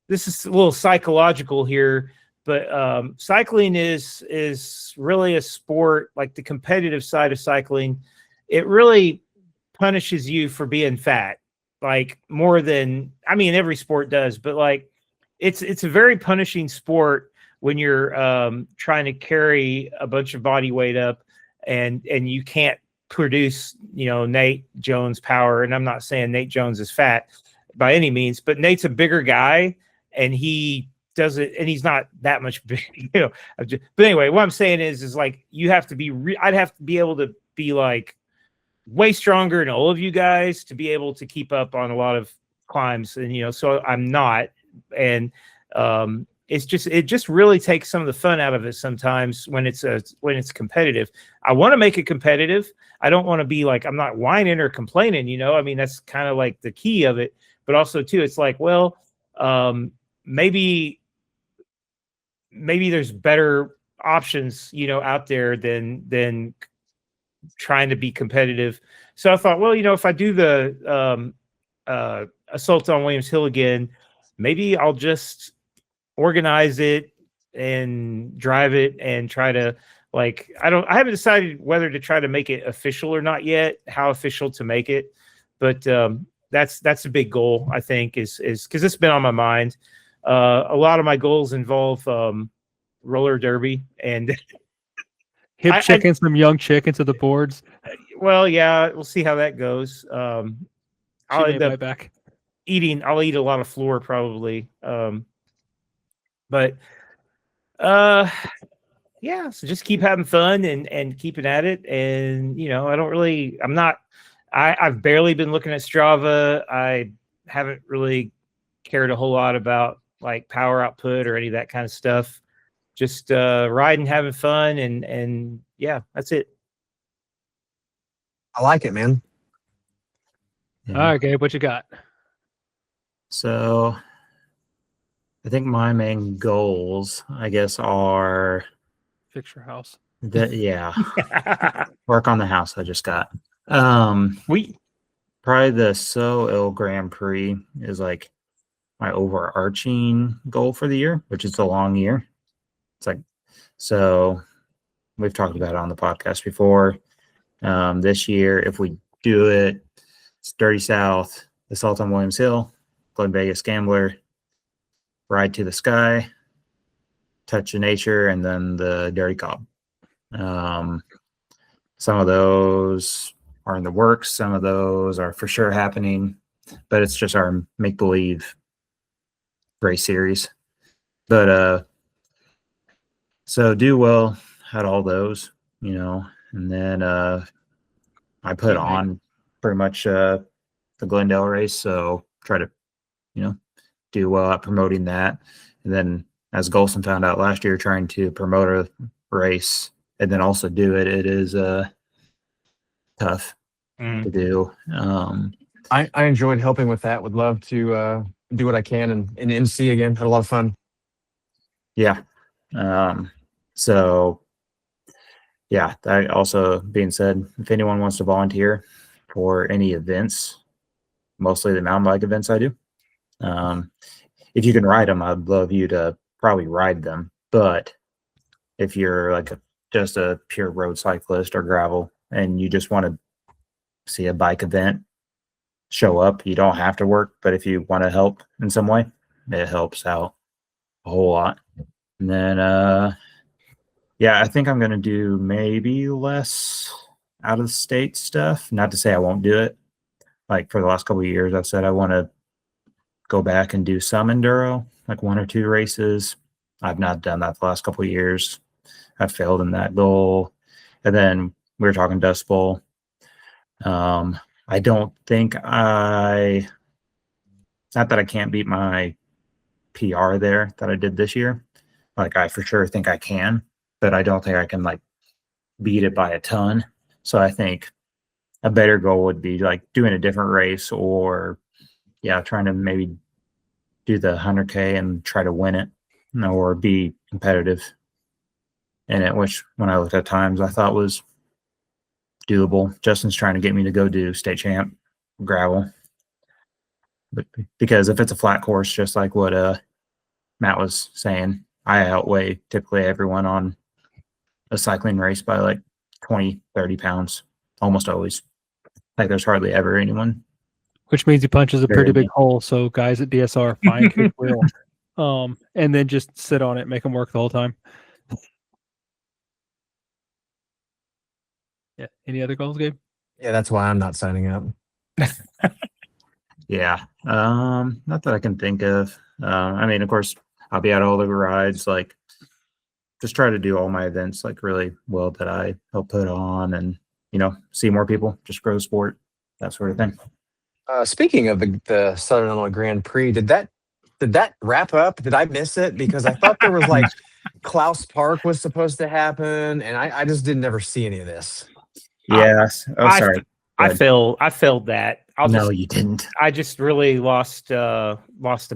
this is a little psychological here, but cycling is really a sport. Like the competitive side of cycling, it really punishes you for being fat, like more than, I mean, every sport does, but like it's a very punishing sport when you're trying to carry a bunch of body weight up and you can't produce, you know, Nate Jones power. And I'm not saying Nate Jones is fat by any means, but Nate's a bigger guy and he does it, and he's not that much big, you know. But anyway, what I'm saying is like you have to be. I'd have to be able to be like way stronger than all of you guys to be able to keep up on a lot of climbs, and you know, so I'm not. And it just really takes some of the fun out of it sometimes when it's competitive. I want to make it competitive. I don't want to be like, I'm not whining or complaining, you know. I mean, that's kind of like the key of it. But also too, it's like, well, maybe there's better options, you know, out there than trying to be competitive. So I thought, well, you know, if I do the Assault on Williams Hill again, maybe I'll just organize it and drive it and try to like, I haven't decided whether to try to make it official or not yet, how official to make it. But that's a big goal, I think, is because it's been on my mind. A lot of my goals involve roller derby and Hip checking some young chick into the boards. well, yeah, we'll see how that goes. I'll end up back. I'll eat a lot of floor probably. But yeah, so just keep having fun and keeping at it. And you know, I've barely been looking at Strava. I haven't really cared a whole lot about like power output or any of that kind of stuff. Just riding, having fun, and yeah, that's it. I like it, man. All right, Gabe, what you got? So I think my main goals, I guess, are Fix your house. that work on the house I just got. We Probably the So Ill Grand Prix is like my overarching goal for the year, which is a long year. It's like, so we've talked about it on the podcast before. This year, if we do it, it's Dirty South, Assault on Williams Hill, Glen Vegas Gambler, Ride to the Sky, Touch of Nature, and then the Dirty Cobb. Some of those are in the works. Some of those are for sure happening, but it's just our make-believe race series. But so do well at all those, you know, and then I put on pretty much the Glendale race, so try to, you know, do well at promoting that. And then as Golson found out last year, trying to promote a race and then also do it, it is tough to do. I enjoyed helping with that. Would love to do what I can and MC again. Had a lot of fun. Yeah. So yeah, that also being said, if anyone wants to volunteer for any events, mostly the mountain bike events I do, if you can ride them, I'd love you to probably ride them. But if you're like just a pure road cyclist or gravel and you just want to see a bike event, show up. You don't have to work, but if you want to help in some way, it helps out a whole lot. And then, yeah, I think I'm going to do maybe less out of the state stuff. Not to say I won't do it. Like for the last couple of years, I've said I want to go back and do some enduro, like 1 or 2 races. I've not done that the last couple of years. I failed in that goal. And then we were talking Dust Bowl. I don't think not that I can't beat my PR there that I did this year. Like I for sure think I can, but I don't think I can like beat it by a ton. So I think a better goal would be like doing a different race or trying to maybe do the 100K and try to win it, or be competitive in it, which when I looked at times I thought was doable. Justin's trying to get me to go do state champ gravel, but because if it's a flat course, just like what Matt was saying, I outweigh typically everyone on a cycling race by like 20, 30 pounds, almost always. Like there's hardly ever anyone. Which means he punches a pretty Very big hole. So guys at DSR, find kick wheel, and then just sit on it, make them work the whole time. Yeah. Any other goals, Gabe? Yeah, that's why I'm not signing up. Yeah. Not that I can think of. I mean, of course, I'll be at all the rides, like just try to do all my events like really well that I help put on and, see more people, just grow sport, that sort of thing. Speaking of the Southern Illinois Grand Prix, did that wrap up? Did I miss it? Because I thought there was like Klaus Park was supposed to happen, and I just didn't ever see any of this. Yes. Oh, sorry. I failed that. No, you didn't. I just really lost the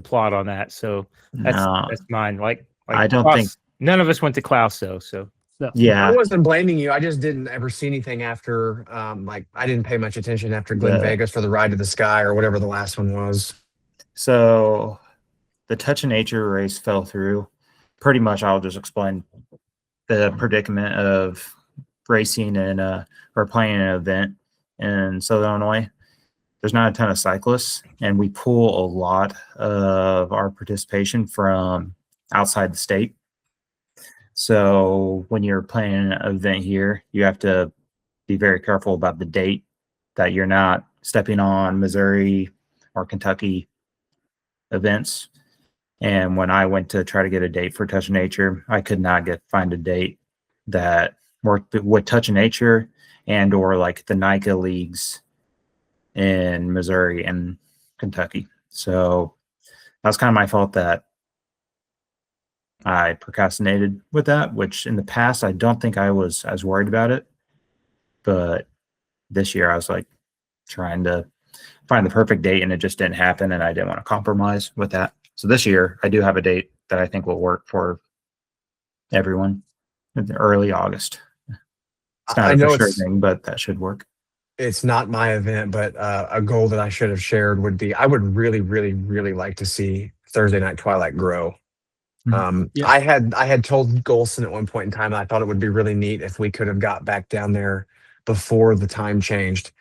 plot on that. So that's mine. Like I don't Klaus, think none of us went to Klaus though. So No. Yeah. I wasn't blaming you. I just didn't ever see anything after. Like I didn't pay much attention after Glen Vegas for the Ride to the Sky or whatever the last one was. So the Touch of Nature race fell through. Pretty much, I'll just explain the predicament of racing and or playing an event in Southern Illinois. There's not a ton of cyclists, and we pull a lot of our participation from outside the state. So when you're playing an event here, you have to be very careful about the date, that you're not stepping on Missouri or Kentucky events. And when I went to try to get a date for Touch of Nature, I could not find a date that worked with Touch of Nature and or like the NICA leagues in Missouri and Kentucky. So that's kind of my fault that I procrastinated with that, which in the past, I don't think I was as worried about it. But this year I was like trying to find the perfect date and it just didn't happen. And I didn't want to compromise with that. So this year I do have a date that I think will work for everyone in early August. It's not a for sure thing, but that should work. It's not my event, but a goal that I should have shared would be I would really, really, really like to see Thursday Night Twilight grow. Yeah. I had told Golson at one point in time, I thought it would be really neat if we could have got back down there before the time changed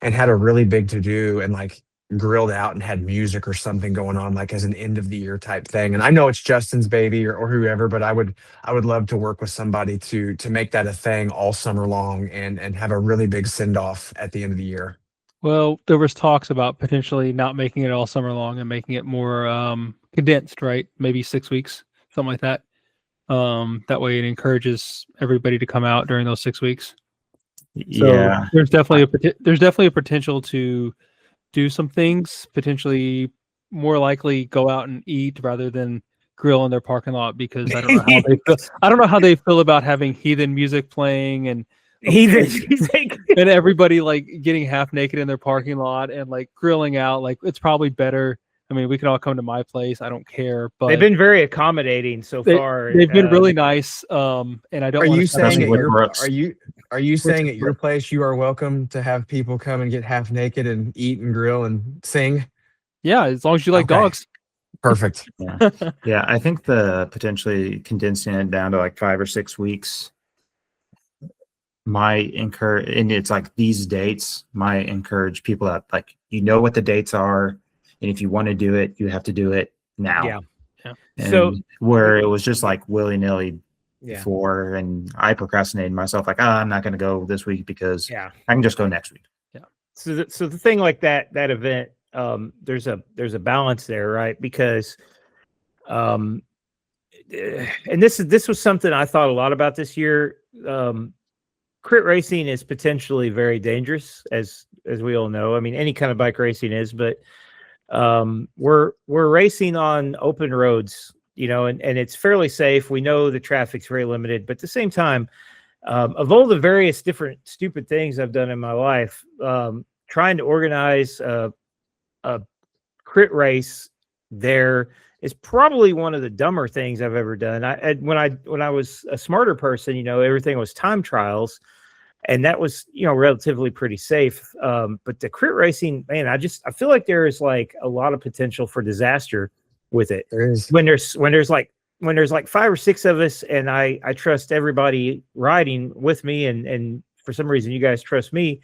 and had a really big to do and like grilled out and had music or something going on like as an end of the year type thing. And I know it's Justin's baby or whoever, but I would love to work with somebody to make that a thing all summer long and have a really big send off at the end of the year. Well, there was talks about potentially not making it all summer long and making it more condensed, right? Maybe 6 weeks, something like that. That way it encourages everybody to come out during those 6 weeks. So Yeah. there's definitely a potential to do some things, potentially more likely go out and eat rather than grill in their parking lot because I don't know how they feel. I don't know how they feel about having heathen music playing and He's like, and everybody like getting half naked in their parking lot and like grilling out. Like it's probably better. I mean, we can all come to my place. I don't care. But they've been very accommodating so far. they've been really nice. And I don't. Are wanna you shut them saying Especially at with down. your Brooks. are you saying at your place you are welcome to have people come and get half naked and eat and grill and sing? Yeah, as long as you like Okay. dogs. Perfect. Yeah, I think the potentially condensing it down to like 5 or 6 weeks might encourage, and it's like these dates might encourage people that like, you know what the dates are, and if you want to do it, you have to do it now. Yeah. Yeah. And So- where it was just like willy-nilly yeah, before, and I procrastinated myself like, I'm not going to go this week because yeah. I can just go next week. So the thing like that event, there's a balance there, right? Because, and this was something I thought a lot about this year. Crit racing is potentially very dangerous, as we all know. I mean, any kind of bike racing is, but we're racing on open roads, you know, and it's fairly safe. We know the traffic's very limited, but at the same time, of all the various different stupid things I've done in my life, trying to organize a crit race there is probably one of the dumber things I've ever done. When I was a smarter person, you know, everything was time trials, and that was, you know, relatively pretty safe. But the crit racing, man, I feel like there is like a lot of potential for disaster with it. There is. When there's like 5 or 6 of us, and I trust everybody riding with me, and for some reason you guys trust me,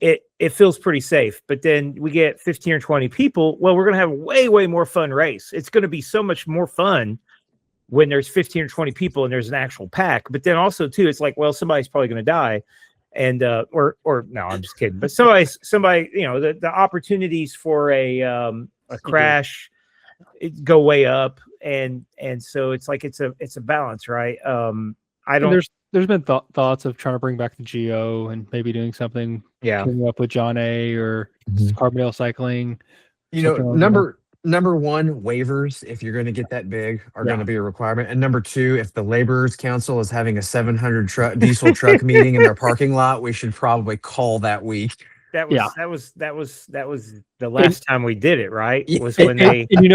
it feels pretty safe. But then we get 15 or 20 people. Well, we're going to have a way more fun race. It's going to be so much more fun when there's 15 or 20 people and there's an actual pack. But then also too, it's like, well, somebody's probably going to die. And, or no, I'm just kidding. But somebody, you know, the opportunities for a crash go way up. And so it's like, it's a balance, right? I don't, And there's been thoughts of trying to bring back the Geo and maybe doing something, yeah. teaming up with John A or Mhm. Carbondale Cycling. You know, Something like number one, waivers, if you're going to get that big, are Yeah. going to be a requirement. And number two, if the Laborers Council is having a 700 diesel truck meeting in their parking lot, we should probably call that week. That was the last time we did it, right? Yeah. Was when they and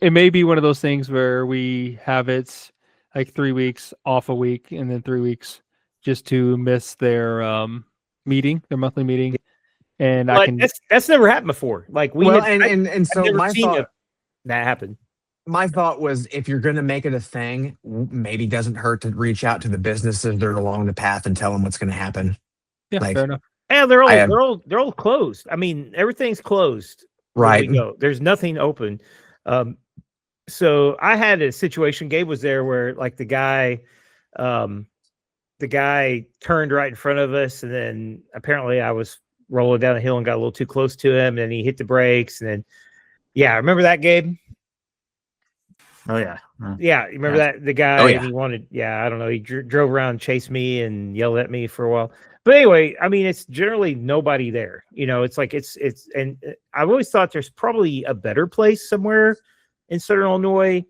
it may be one of those things where we have it like 3 weeks off a week and then 3 weeks just to miss their monthly meeting. And I like, can that's never happened before. Like we Well, had, and so never my seen thought, that happened. my thought was, if you're going to make it a thing, maybe doesn't hurt to reach out to the businesses that are along the path and tell them what's going to happen. yeah, like- fair enough. Yeah, they're I am- all closed. I mean, everything's closed. where Right. we go. There's nothing open. So I had a situation. Gabe was there where like the guy turned right in front of us, and then apparently I was rolling down the hill and got a little too close to him, and he hit the brakes, and then remember that, Gabe? Oh yeah. Yeah, you remember Yeah. that the guy? Oh, yeah. And he wanted, I don't know. He drove around, and chased me, and yelled at me for a while. But anyway, I mean, it's generally nobody there. You know, it's like and I've always thought there's probably a better place somewhere in Southern Illinois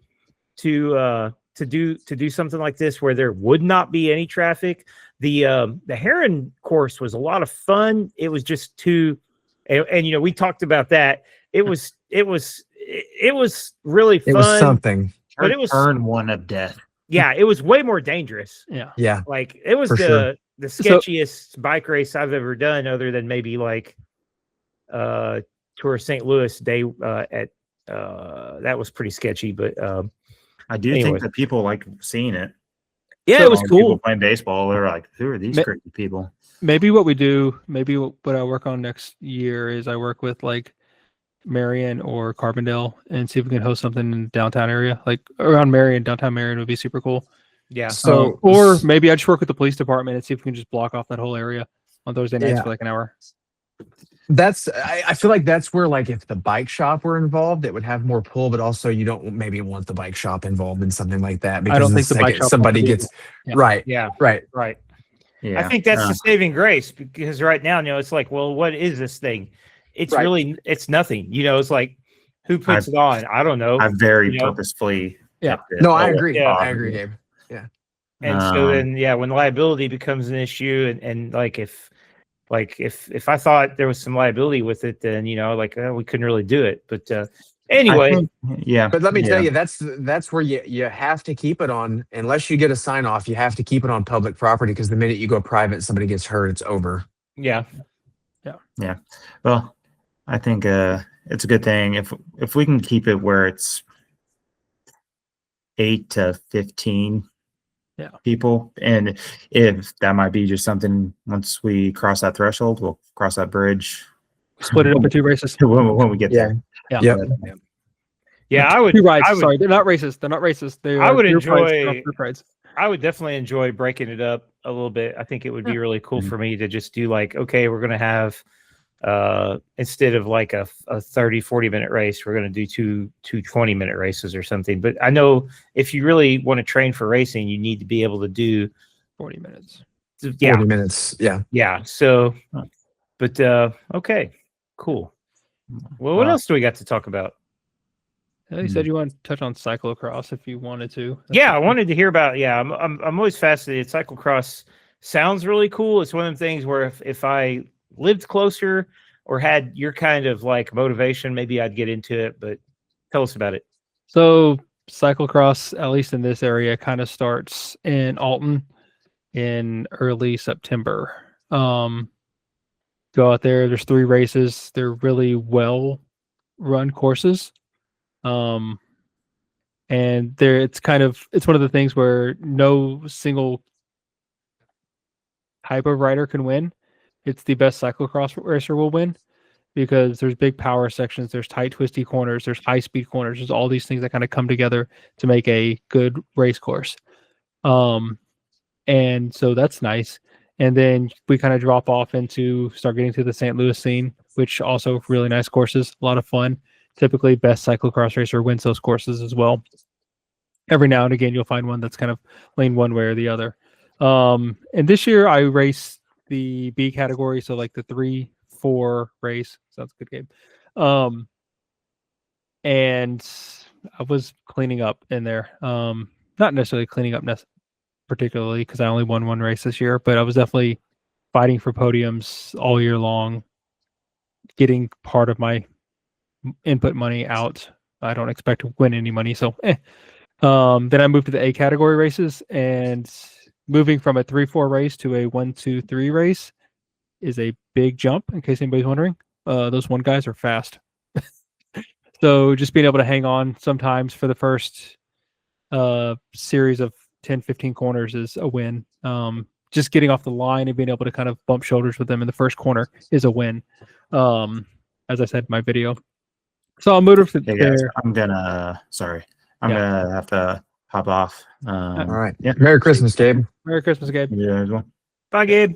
to do something like this where there would not be any traffic. The Heron course was a lot of fun. It was just too, and you know, we talked about that. It was really fun. It was something. But it was- turn one of death. Yeah, it was way more dangerous. Yeah. Yeah. Like it was For sure. the sketchiest bike race I've ever done, other than maybe like Tour of St. Louis day at that was pretty sketchy. But I do Anyway. think that people like seeing it. yeah, So it was when People cool. playing baseball, they're like, "Who are these Ma- crazy people?" Maybe what we do, maybe what I work on next year is I work with like Marion or Carbondale and see if we can host something in the downtown area, like around Marion. Downtown Marion would be super cool. Yeah. So, or maybe I just work with the police department and see if we can just block off that whole area on Thursday nights Yeah. for like an hour. I feel like that's where, like, if the bike shop were involved, it would have more pull, but also you don't maybe want the bike shop involved in something like that, because I don't the think the bike second shop somebody wants to gets Yeah. right, Yeah. right. Right. Yeah, I think that's Uh, the saving grace, because right now, you know, it's like, well, what is this thing? It's Right. really, it's nothing. You know, it's like who puts it on? I don't know. I very you know? purposefully. Yeah. kept it No, I low agree. Yeah. I agree, Gabe. And so Um, then, yeah, when liability becomes an issue, and like if I thought there was some liability with it, then like we couldn't really do it. But I anyway, think, yeah. But let me yeah. tell you, that's where you have to keep it on. Unless you get a sign off, you have to keep it on public property because the minute you go private, somebody gets hurt, it's over. yeah, Well, I think it's a good thing if we can keep it where it's 8 to 15 people, and if that might be just something once we cross that threshold, we'll cross that bridge Split it up into 2 races. when we get there. Yeah. Yep. yeah. I would. 2 rides. I would, Sorry, they're not races. They're not races. They I are would group rides, enjoy- not group rides. I would definitely enjoy breaking it up a little bit. I think it would be really cool for me to just do like, okay, we're gonna have instead of like a 30-40 minute race, we're going to do two 20-minute races or something. But I know if you really want to train for racing, you need to be able to do 40 minutes. 40 minutes. Yeah. Yeah. So, but okay, cool. Well, what else do we got to talk about? You said you want to touch on cyclocross if you wanted to. Yeah, I wanted to hear about. Yeah, I'm always fascinated. Cyclocross sounds really cool. It's one of the things where if I lived closer or had your kind of like motivation, maybe I'd get into it. But tell us about it. So cyclocross, at least in this area, kind of starts in Alton in early September. Go out there. There's 3 races. They're really well run courses. And it's one of the things where no single type of rider can win. It's the best cyclocross racer will win because there's big power sections, there's tight twisty corners, there's high speed corners, there's all these things that kind of come together to make a good race course. And so that's nice. And then we kind of drop off start getting to the St. Louis scene, which also really nice courses, a lot of fun. Typically best cyclocross racer wins those courses as well. Every now and again, you'll find one that's kind of lean one way or the other. And this year I raced the B category. So like the 3-4 race. Sounds good, Gabe. And I was cleaning up in there. Not necessarily cleaning up particularly because I only won 1 race this year, but I was definitely fighting for podiums all year long, getting part of my input money out. I don't expect to win any money. So, then I moved to the A category races, and moving from a 3-4 race to a 1-2-3 race is a big jump. In case anybody's wondering, those 1 guys are fast. So just being able to hang on sometimes for the first series of 10-15 corners is a win. Just getting off the line and being able to kind of bump shoulders with them in the first corner is a win. As I said in my video. So I'll move to Hey guys, there. I'm gonna have to hop off. All right. Yeah. Merry Christmas, Gabe. Merry Christmas, Gabe. Yeah, as well. Bye, Gabe.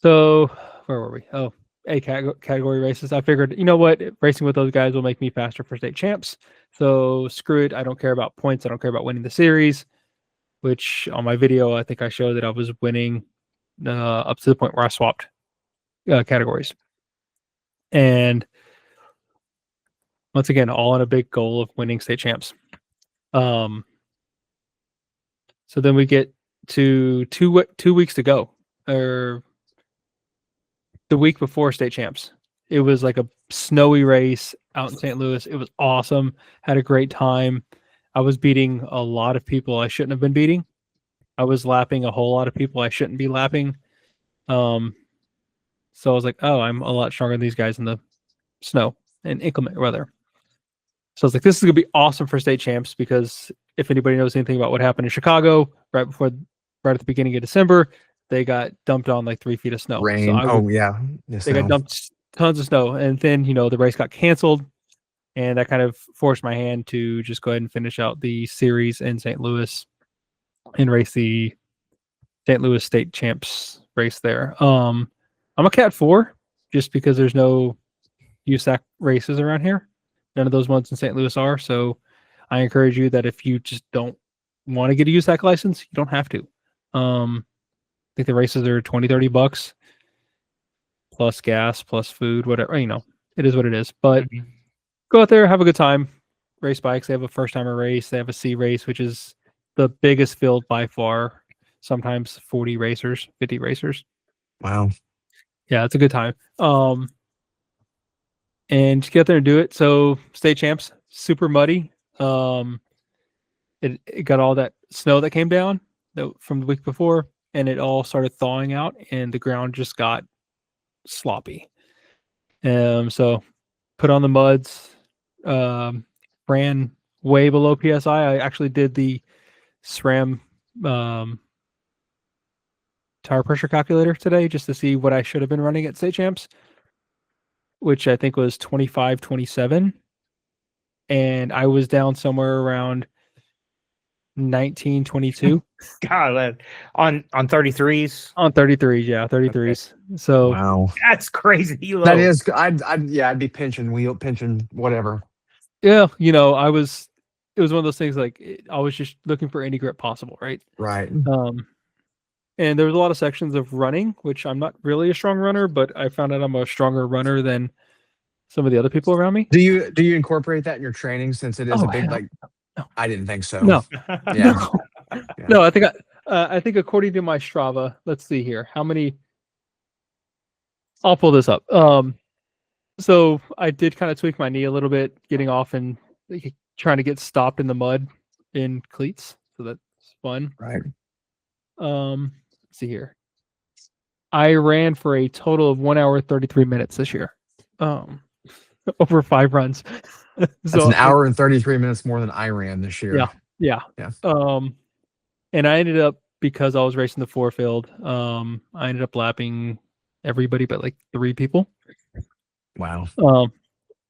So where were we? Oh, A category races. I figured, you know what, racing with those guys will make me faster for state champs. So screw it. I don't care about points. I don't care about winning the series. Which on my video, I think I showed that I was winning up to the point where I swapped categories. And once again, all in a big goal of winning state champs. So then we get to two weeks to go, or the week before state champs. It was like a snowy race out in St. Louis. It was awesome. Had a great time. I was beating a lot of people I shouldn't have been beating. I was lapping a whole lot of people I shouldn't be lapping. So I was like, oh, I'm a lot stronger than these guys in the snow and inclement weather. So I was like, this is going to be awesome for state champs, because if anybody knows anything about what happened in Chicago right at the beginning of December, they got dumped on like 3 feet of snow. Rain. So Yeah. they got dumped tons of snow. And then, the race got canceled, and that kind of forced my hand to just go ahead and finish out the series in St. Louis and race the St. Louis state champs race there. I'm a Cat 4 just because there's no USAC races around here. None of those ones in St. Louis are. So I encourage you that if you just don't want to get a USAC license, you don't have to. I think the races are $20-30 plus gas, plus food, whatever, it is what it is. But Mhm. go out there, have a good time, race bikes. They have a first timer race. They have a C race, which is the biggest field by far. Sometimes 40 racers, 50 racers. Wow. Yeah, it's a good time. And just get out there and do it. So state champs, super muddy. It got all that snow that came down from the week before, and it all started thawing out, and the ground just got sloppy. So put on the muds, ran way below PSI. I actually did the SRAM tire pressure calculator today just to see what I should have been running at state champs, which I think was 25, 27. And I was down somewhere around 19, 22 God, on 33s. on 33s. Yeah, 33s. So Wow. That's crazy low. That is, I'd be pinching whatever. yeah, it was one of those things like I was just looking for any grip possible, right? Right. And there was a lot of sections of running, which I'm not really a strong runner, but I found out I'm a stronger runner than some of the other people around me. Do you incorporate that in your training since it is Oh, a big hell no. I didn't think so. No. Yeah. No, no, I think according to my Strava, let's see here, how many. I'll pull this up. So I did kind of tweak my knee a little bit, getting off and trying to get stopped in the mud in cleats. So that's fun. Right. Let's see here. I ran for a total of 1 hour 33 minutes this year. Over 5 runs. That's an hour and 33 minutes more than I ran this year. Yeah. And I ended up, because I was racing the 4 field, I ended up lapping everybody but like 3 people. Wow.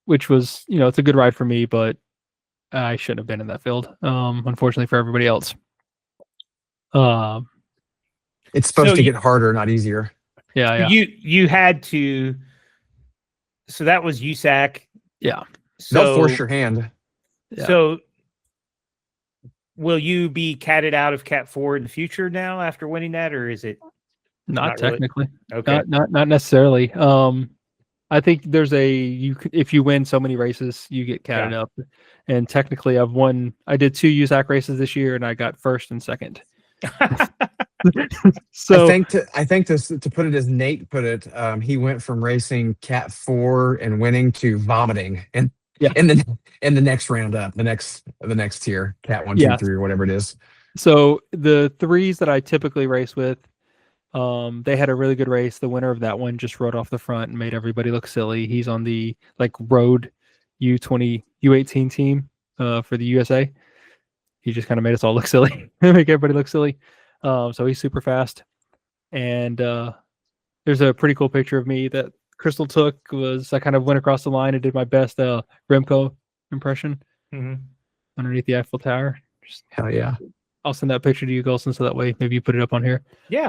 Which was, it's a good ride for me, but I shouldn't have been in that field. Unfortunately for everybody else. It's supposed So to you- get harder, not easier. Yeah. You had to. So that was USAC. Yeah. So, They'll force your hand. Yeah. So will you be catted out of Cat 4 in the future now after winning that, or is it Not Not really. technically. okay? Not necessarily. I think there's if you win so many races, you get catted up. And technically I did 2 USAC races this year and I got first and second. So I think to put it as Nate put it, he went from racing Cat 4 and winning to vomiting and Yeah. in the next roundup, the next tier, Cat 1, 2, Yeah. 3, or whatever it is. So the 3s that I typically race with, they had a really good race. The winner of that one just rode off the front and made everybody look silly. He's on the road U18 team for the USA. He just kind of made us all look silly, make everybody look silly. So he's super fast. And there's a pretty cool picture of me that Crystal took. I kind of went across the line and did my best Remco impression Mhm. underneath the Eiffel Tower. Hell yeah. I'll send that picture to you, Golson, so that way maybe you put it up on here. Yeah.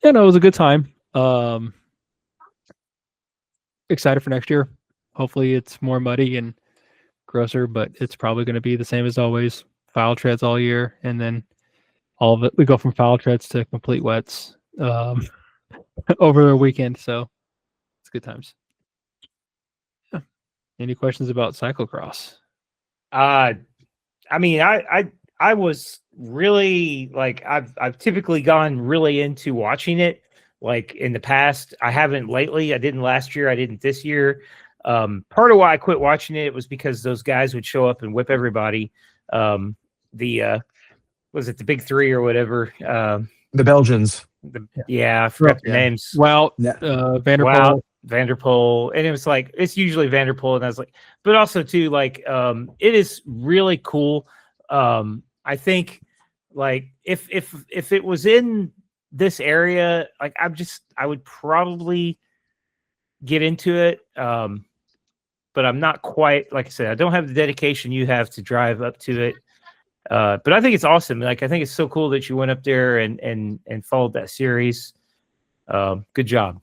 Yeah, no, it was a good time. Excited for next year. Hopefully it's more muddy and grosser, but it's probably going to be the same as always. Foul treads all year, and then all of it, we go from foul treads to complete wets over the weekend. So it's good times. Yeah. Any questions about cyclocross? I mean, I was really I've typically gone really into watching it like in the past. I haven't lately. I didn't last year. I didn't this year. Part of why I quit watching it was because those guys would show up and whip everybody. Was it the Big 3 or whatever? The Belgians. I forgot the Yeah. names. Wow, Yeah. Vanderpool. Wow, Vanderpool, and it was like it's usually Vanderpool, and I was like, but also too it is really cool. I think if it was in this area, I would probably get into it, but I'm not quite, like I said, I don't have the dedication you have to drive up to it. But I think it's awesome. I think it's so cool that you went up there and followed that series. Good job.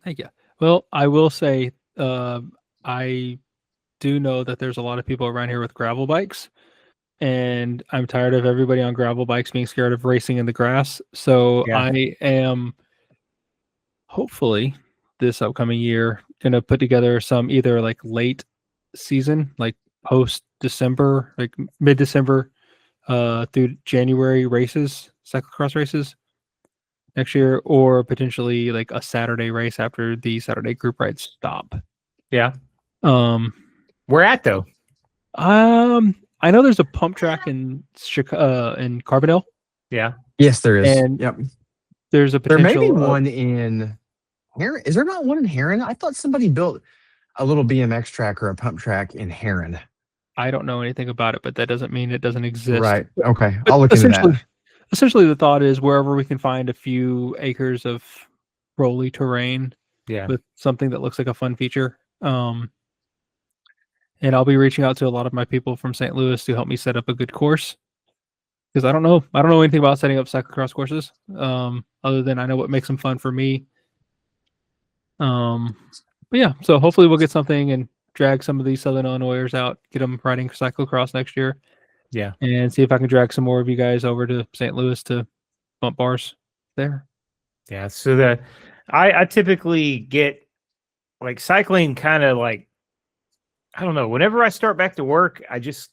Thank you. Well, I will say, I do know that there's a lot of people around here with gravel bikes, and I'm tired of everybody on gravel bikes being scared of racing in the grass. So Yeah. I am hopefully this upcoming year gonna put together some either like late season, like post December, like mid December, through January races, cyclocross races next year, or potentially like a Saturday race after the Saturday group rides stop. Yeah. Where at though? I know there's a pump track in in Carbondale. Yeah. Yes, there is. And yep. There's a There potential. may be one in Heron. Is there not one in Heron? I thought somebody built a little BMX track or a pump track in Heron. I don't know anything about it, but that doesn't mean it doesn't exist. Right. Okay. But I'll look into that. Essentially, the thought is wherever we can find a few acres of rolly terrain Yeah. with something that looks like a fun feature. And I'll be reaching out to a lot of my people from St. Louis to help me set up a good course. Because I don't know anything about setting up cyclocross courses. Other than I know what makes them fun for me. But yeah, so hopefully we'll get something and drag some of these Southern Illinoisers out, get them riding cyclocross next year. Yeah. And see if I can drag some more of you guys over to St. Louis to bump bars there. Yeah. So I typically get like cycling kind of like, I don't know, whenever I start back to work, I just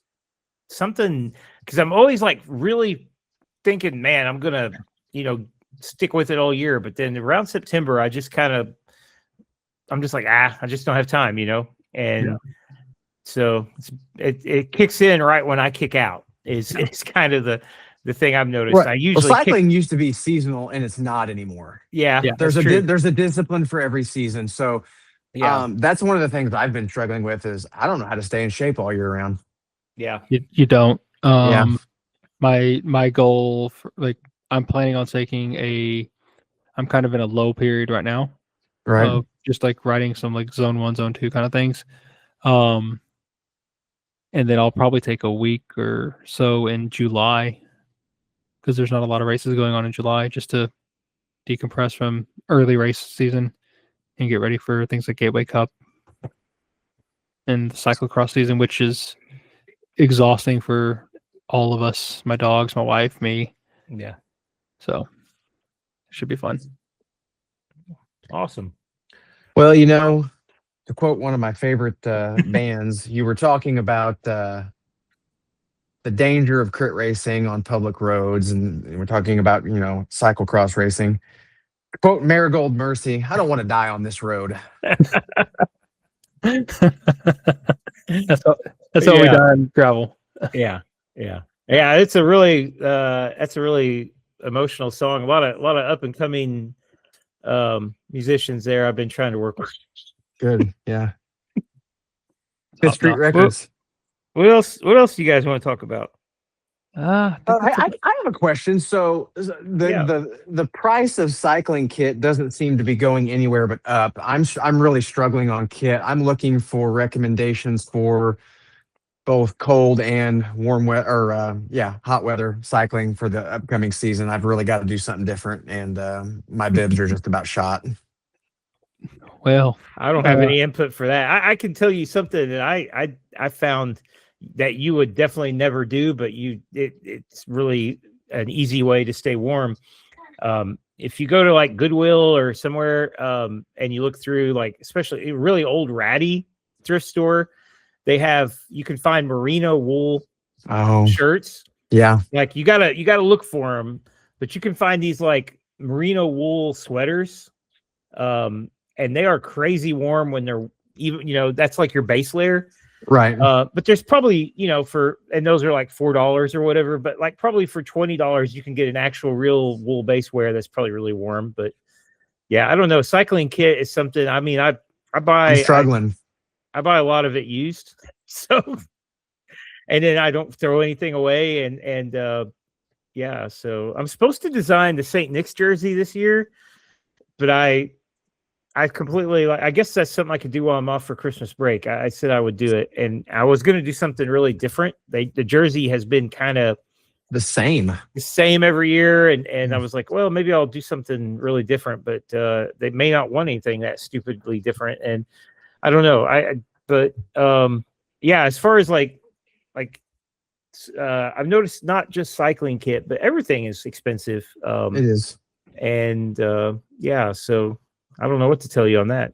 something, because I'm always like really thinking, man, I'm going to, stick with it all year. But then around September, I'm just like, I just don't have time, and so it kicks in right when I kick out is kind of the thing I've noticed. Right. I usually cycling used to be seasonal and it's not anymore. Yeah. There's a discipline for every season. So yeah, that's one of the things I've been struggling with is I don't know how to stay in shape all year round. yeah, You don't. Yeah. My goal for, like, I'm planning on taking I'm kind of in a low period right now. Right. Just like riding some like zone 1, zone 2 kind of things. And then I'll probably take a week or so in July because there's not a lot of races going on in July, just to decompress from early race season and get ready for things like Gateway Cup and the cyclocross season, which is exhausting for all of us, my dogs, my wife, me. yeah. So it should be fun. Awesome. Well, to quote one of my favorite bands, you were talking about the danger of crit racing on public roads, and we're talking about, cyclocross racing. Quote Marigold Mercy, I don't want to die on this road. That's all we done gravel. Yeah. It's a really that's a really emotional song. A lot of up and coming musicians there I've been trying to work with. Good. Yeah. Fifth Street Records. What else do you guys want to talk about? I have a question. So the price of cycling kit doesn't seem to be going anywhere but up. I'm really struggling on kit. I'm looking for recommendations for both cold and warm weather, or hot weather cycling for the upcoming season. I've really got to do something different, and my bibs are just about shot. Well, I don't have any input for that. I can tell you something that I found that you would definitely never do, but it's really an easy way to stay warm. If you go to like Goodwill or somewhere, and you look through like, especially a really old ratty thrift store, you can find merino wool shirts. Yeah. Like you gotta look for them, but you can find these like merino wool sweaters. And they are crazy warm when they're even, that's like your base layer. Right. But there's probably, and those are like $4 or whatever, but like probably for $20, you can get an actual real wool base wear that's probably really warm. But yeah, I don't know. Cycling kit is something, I mean, I buy, I'm struggling. I buy a lot of it used. So, and then I don't throw anything away. And so I'm supposed to design the St. Nick's jersey this year, but I completely, I guess that's something I could do while I'm off for Christmas break. I said I would do it, and I was going to do something really different. The jersey has been kind of the same every year, and I was like, well, maybe I'll do something really different, but they may not want anything that stupidly different, and I don't know. As far as like I've noticed not just cycling kit, but everything is expensive. It is, and so. I don't know what to tell you on that.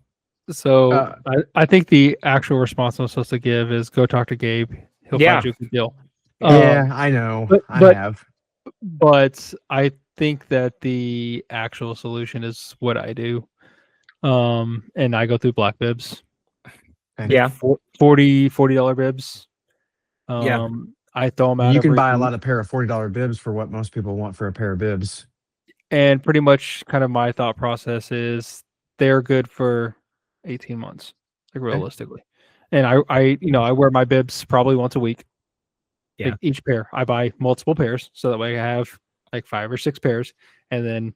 So Uh, I think the actual response I'm supposed to give is go talk to Gabe. He'll Yeah. find you a good deal. yeah, I know. but- I but- have. But I think that the actual solution is what I do. And I go through black bibs. And Yeah. $40 bibs. Yeah. I throw them out you can every buy a week. lot of pair of $40 bibs for what most people want for a pair of bibs. And pretty much kind of my thought process is they're good for 18 months, like realistically. And I wear my bibs probably once a week. Yeah. Like each pair. I buy multiple pairs so that way I have like 5 or 6 pairs, and then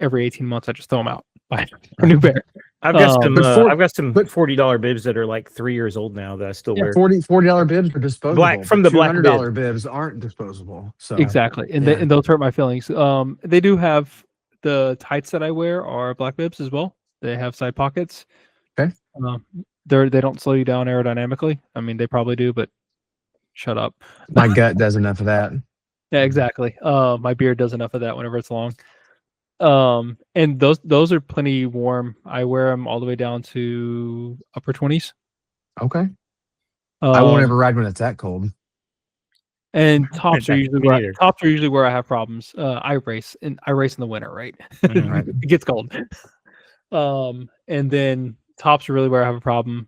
every 18 months I just throw them out. Buy a new pair. I've got some. but for- I've got some but- $40 bibs that are like 3 years old now that I still Yeah, wear. $40 bibs are disposable. From but the black $200 bibs aren't disposable. So Exactly. And yeah. and those hurt my feelings. They do have the tights that I wear are black bibs as well. They have side pockets. Okay. They don't slow you down aerodynamically. I mean, they probably do, but shut up. my gut does enough of that. Yeah, exactly. My beard does enough of that whenever it's long. And those are plenty warm. I wear them all the way down to upper 20s. Okay. I won't Um, ever ride when it's that cold. And tops are Me usually neither. where I have problems. I race in the winter, right? Mhm. It gets cold. And then tops are really where I have a problem.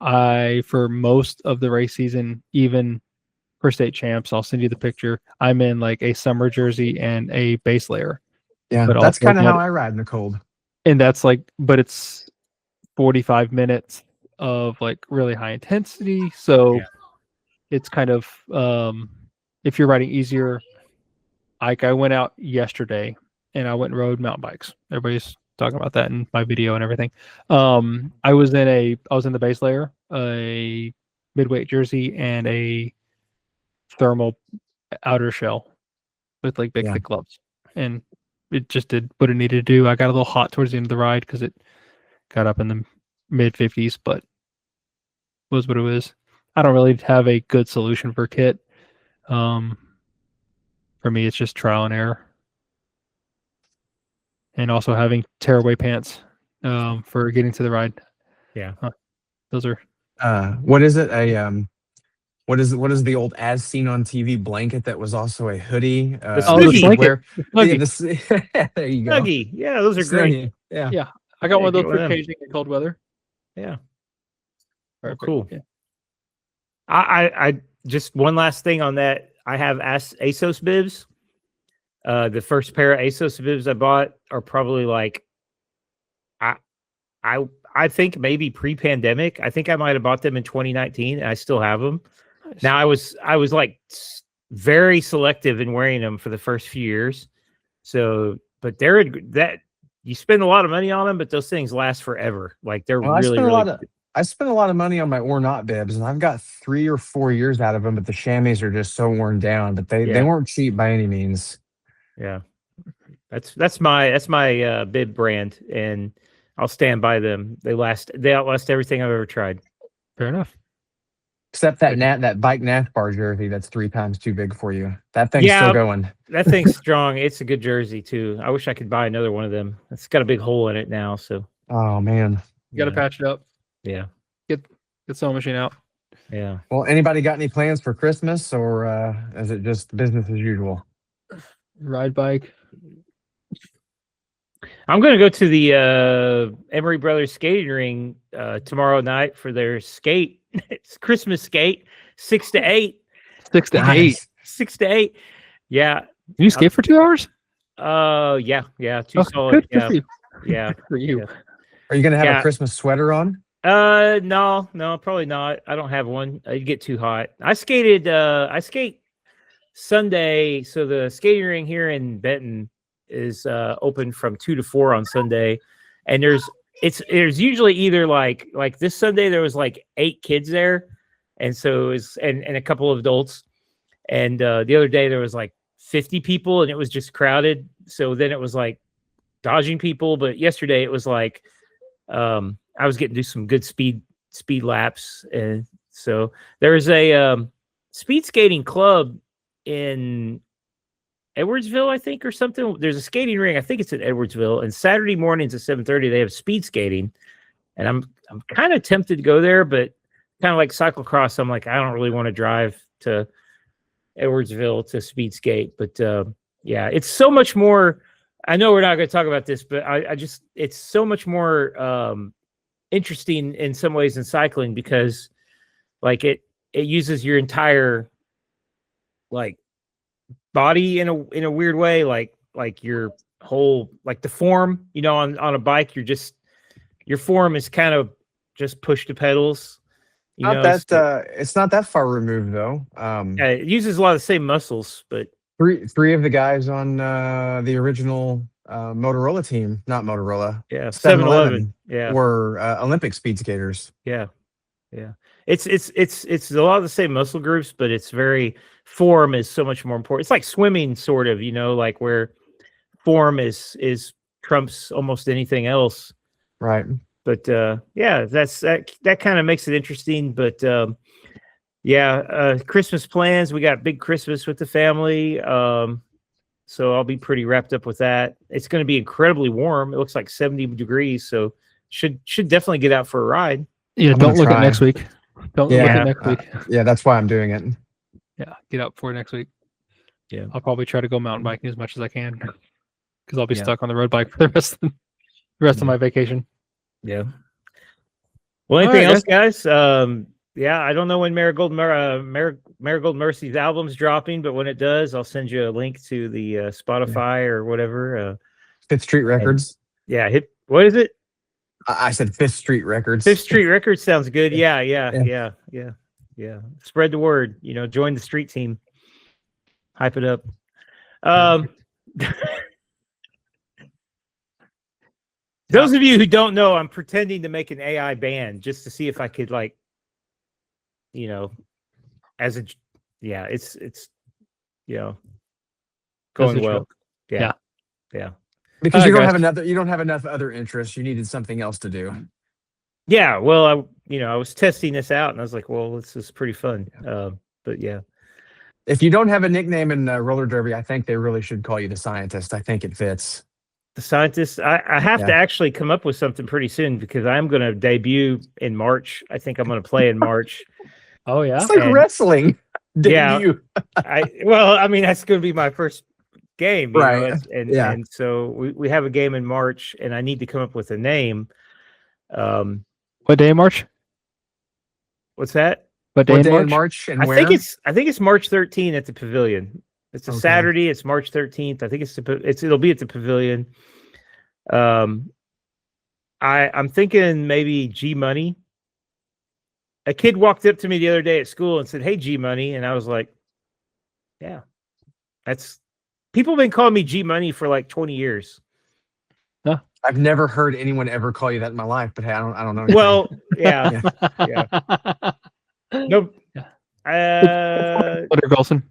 For most of the race season, even for state champs, I'll send you the picture. I'm in like a summer jersey and a base layer. Yeah, But that's also kind of got how it- I ride in the cold. And that's like, but it's 45 minutes of like really high intensity. So Yeah. it's kind of if you're riding easier, like I went out yesterday and I went and rode mountain bikes. Everybody's talking about that in my video and everything. I was in the base layer, a midweight jersey and a thermal outer shell with like big Yeah. thick gloves. And it just did what it needed to do. I got a little hot towards the end of the ride because it got up in the mid 50s, but it was what it was. I don't really have a good solution for kit. For me, it's just trial and error. And also having tearaway pants for getting to the ride. Yeah. Those are What is it? What is the old as seen on TV blanket that was also a hoodie? The Oh, the Snuggie. blanket. Yeah, Snuggie. there you go. Snuggie. Yeah, those are great. Yeah. Yeah. I got Yeah, one of those get for one of them. caging in cold weather. Yeah. Perfect. cool. Yeah. I just one last thing on that. I have ASOS bibs. The first pair of ASOS bibs I bought are probably like, I think maybe pre-pandemic. I think I might have bought them in 2019, and I still have them. Nice. Now I was like very selective in wearing them for the first few years. So, but they're that you spend a lot of money on them, but those things last forever. Like they're Well, really, I spent a lot of money on my or not bibs, and I've got 3 or 4 years out of them. But the chamois are just so worn down. But they Yeah. weren't cheap by any means. yeah. That's my bib brand, and I'll stand by them. They outlast everything I've ever tried. Fair enough. Except that bike NASCAR jersey that's 3 times too big for you. That thing's Yeah. still going. That thing's strong. It's a good jersey too. I wish I could buy another one of them. It's got a big hole in it now, so Oh man. You got to yeah. patch it up. Yeah, Get sewing machine out. yeah. Well, anybody got any plans for Christmas, or is it just business as usual? Ride bike. I'm going to go to the Emery Brothers skating ring tomorrow night for their skate. It's Christmas skate, 6 to 8. 6 to 8. Nice. 6 to 8. Yeah. You skate for 2 hours? Yeah. 2 Oh, solid. good Yeah. for you. Yeah. Good for you. Yeah. Are you gonna have Yeah. a Christmas sweater on? No, probably not. I don't have one. It'd get too hot. I skate Sunday. So the skating ring here in Benton is open from 2 to 4 on Sunday. And there's usually either like this Sunday, there was like 8 kids there. And so and a couple of adults. And the other day there was like 50 people and it was just crowded. So then it was like dodging people. But yesterday it was like, I was getting to do some good speed laps. And so there is a speed skating club in Edwardsville, I think, or something. There's a skating ring. I think it's in Edwardsville. And Saturday mornings at 7:30, they have speed skating. and I'm kind of tempted to go there, but kind of like cyclocross, I'm like, I don't really want to drive to Edwardsville to speed skate, but yeah, it's so much more. I know we're not going to talk about this, but I just, it's so much more interesting in some ways in cycling, because like it uses your entire like body in a weird way, like your whole, like the form, you know, on a bike, your form is kind of just push to pedals. You know, It's not that far removed though. yeah, it uses a lot of the same muscles, but Three of the guys on the original Motorola team, not Motorola, yeah, 7-Eleven, 7-Eleven, yeah, were Olympic speed skaters. yeah. It's a lot of the same muscle groups, but it's very, form is so much more important. It's like swimming, sort of, you know, like where form is trumps almost anything else. Right. But yeah, that kind of makes it interesting. But yeah, Christmas plans. We got big Christmas with the family. So I'll be pretty wrapped up with that. It's going to be incredibly warm. It looks like 70 degrees, so should definitely get out for a ride. Yeah, I'm don't gonna look at try. next week. Don't look Yeah. at next week. Yeah, that's why I'm doing it. Yeah, get out for next week. Yeah. I'll probably try to go mountain biking as much as I can because I'll be Yeah. stuck on the road bike for the rest of my vacation. Yeah. Well, All anything right, else, guys? Yeah, I don't know when Marigold Mercy's album's dropping, but when it does, I'll send you a link to the Spotify or whatever. Fifth Street Records. Yeah, what is it? I said Fifth Street Records. Fifth Street Records sounds good. Yeah. Yeah. Spread the word. You know, join the street team. Hype it up. Those of you who don't know, I'm pretending to make an AI band just to see if I could, like, you know, it's you know, going That's a well. joke. Yeah. Because All you right, don't guys. have enough other interests. You needed something else to do. Yeah. Well, I was testing this out and I was like, well, this is pretty fun. But yeah. If you don't have a nickname in roller derby, I think they really should call you the scientist. I think it fits. The scientist, I have Yeah. to actually come up with something pretty soon because I'm going to debut in March. I think I'm going to play in March. Oh yeah. It's like And- wrestling. Yeah. Debut. I mean, that's going to be my first game. You know, Right. Yeah. And so we have a game in March and I need to come up with a name. What day in March? What's that? What day What in day March? in March and I where? think it's March 13th at the Pavilion. It's a Okay. Saturday. It's March 13th. I think it'll be at the Pavilion. I'm thinking maybe G Money. A kid walked up to me the other day at school and said, "Hey, G Money," and I was like, "Yeah, people have been calling me G Money for like 20 years." I've never heard anyone ever call you that in my life, but hey, I don't know. anything. Well, yeah, nope. Letter Golson.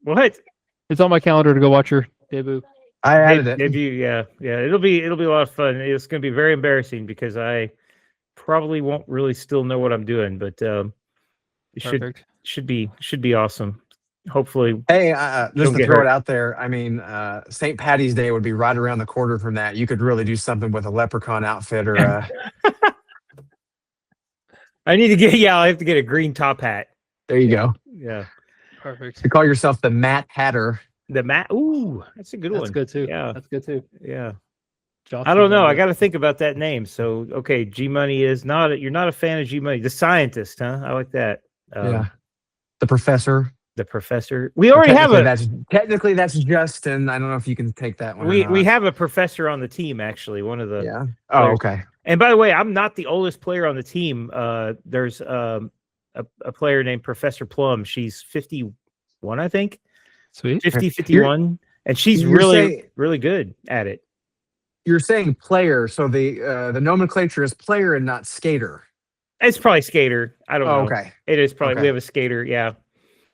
What? It's on my calendar to go watch your debut. I added it. Debut, yeah. It'll be a lot of fun. It's going to be very embarrassing because I probably won't really still know what I'm doing, but it Perfect. should be awesome. Hopefully, Hey, Don't just to get throw hurt. it out there, I mean, St. Patty's Day would be right around the corner from that. You could really do something with a leprechaun outfit or I need to get. Yeah, I have to get a green top hat. there you go. Yeah, Perfect. You call yourself the Matt Hatter. the mat. Ooh, that's a good That's one. good too. Yeah. That's good too. Yeah, Johnson I don't know. I Wonder. got to think about that name. So, okay, G Money is not. You're not a fan of G Money, the scientist, huh? I like that. Yeah. The professor. The professor. We already have Technically that's Justin. I don't know if you can take that one. or we not. have a professor on the team, actually. One of the Yeah. Oh, players. okay. And by the way, I'm not the oldest player on the team. There's a player named Professor Plum. She's 51, I think. Sweet. 51. And she's you're really, saying- really good at it. You're saying player, so the nomenclature is player and not skater. It's probably skater. I don't Oh, know. okay. It is probably. Okay. We have a skater. Yeah.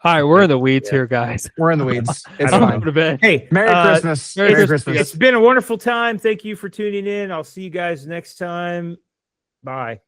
All right, we're in the weeds Yeah. here, guys. We're in the weeds. It's I don't fine. Go to bed. Hey, Merry Christmas. Merry Merry Christmas. Christmas. it's been a wonderful time. Thank you for tuning in. I'll see you guys next time. Bye.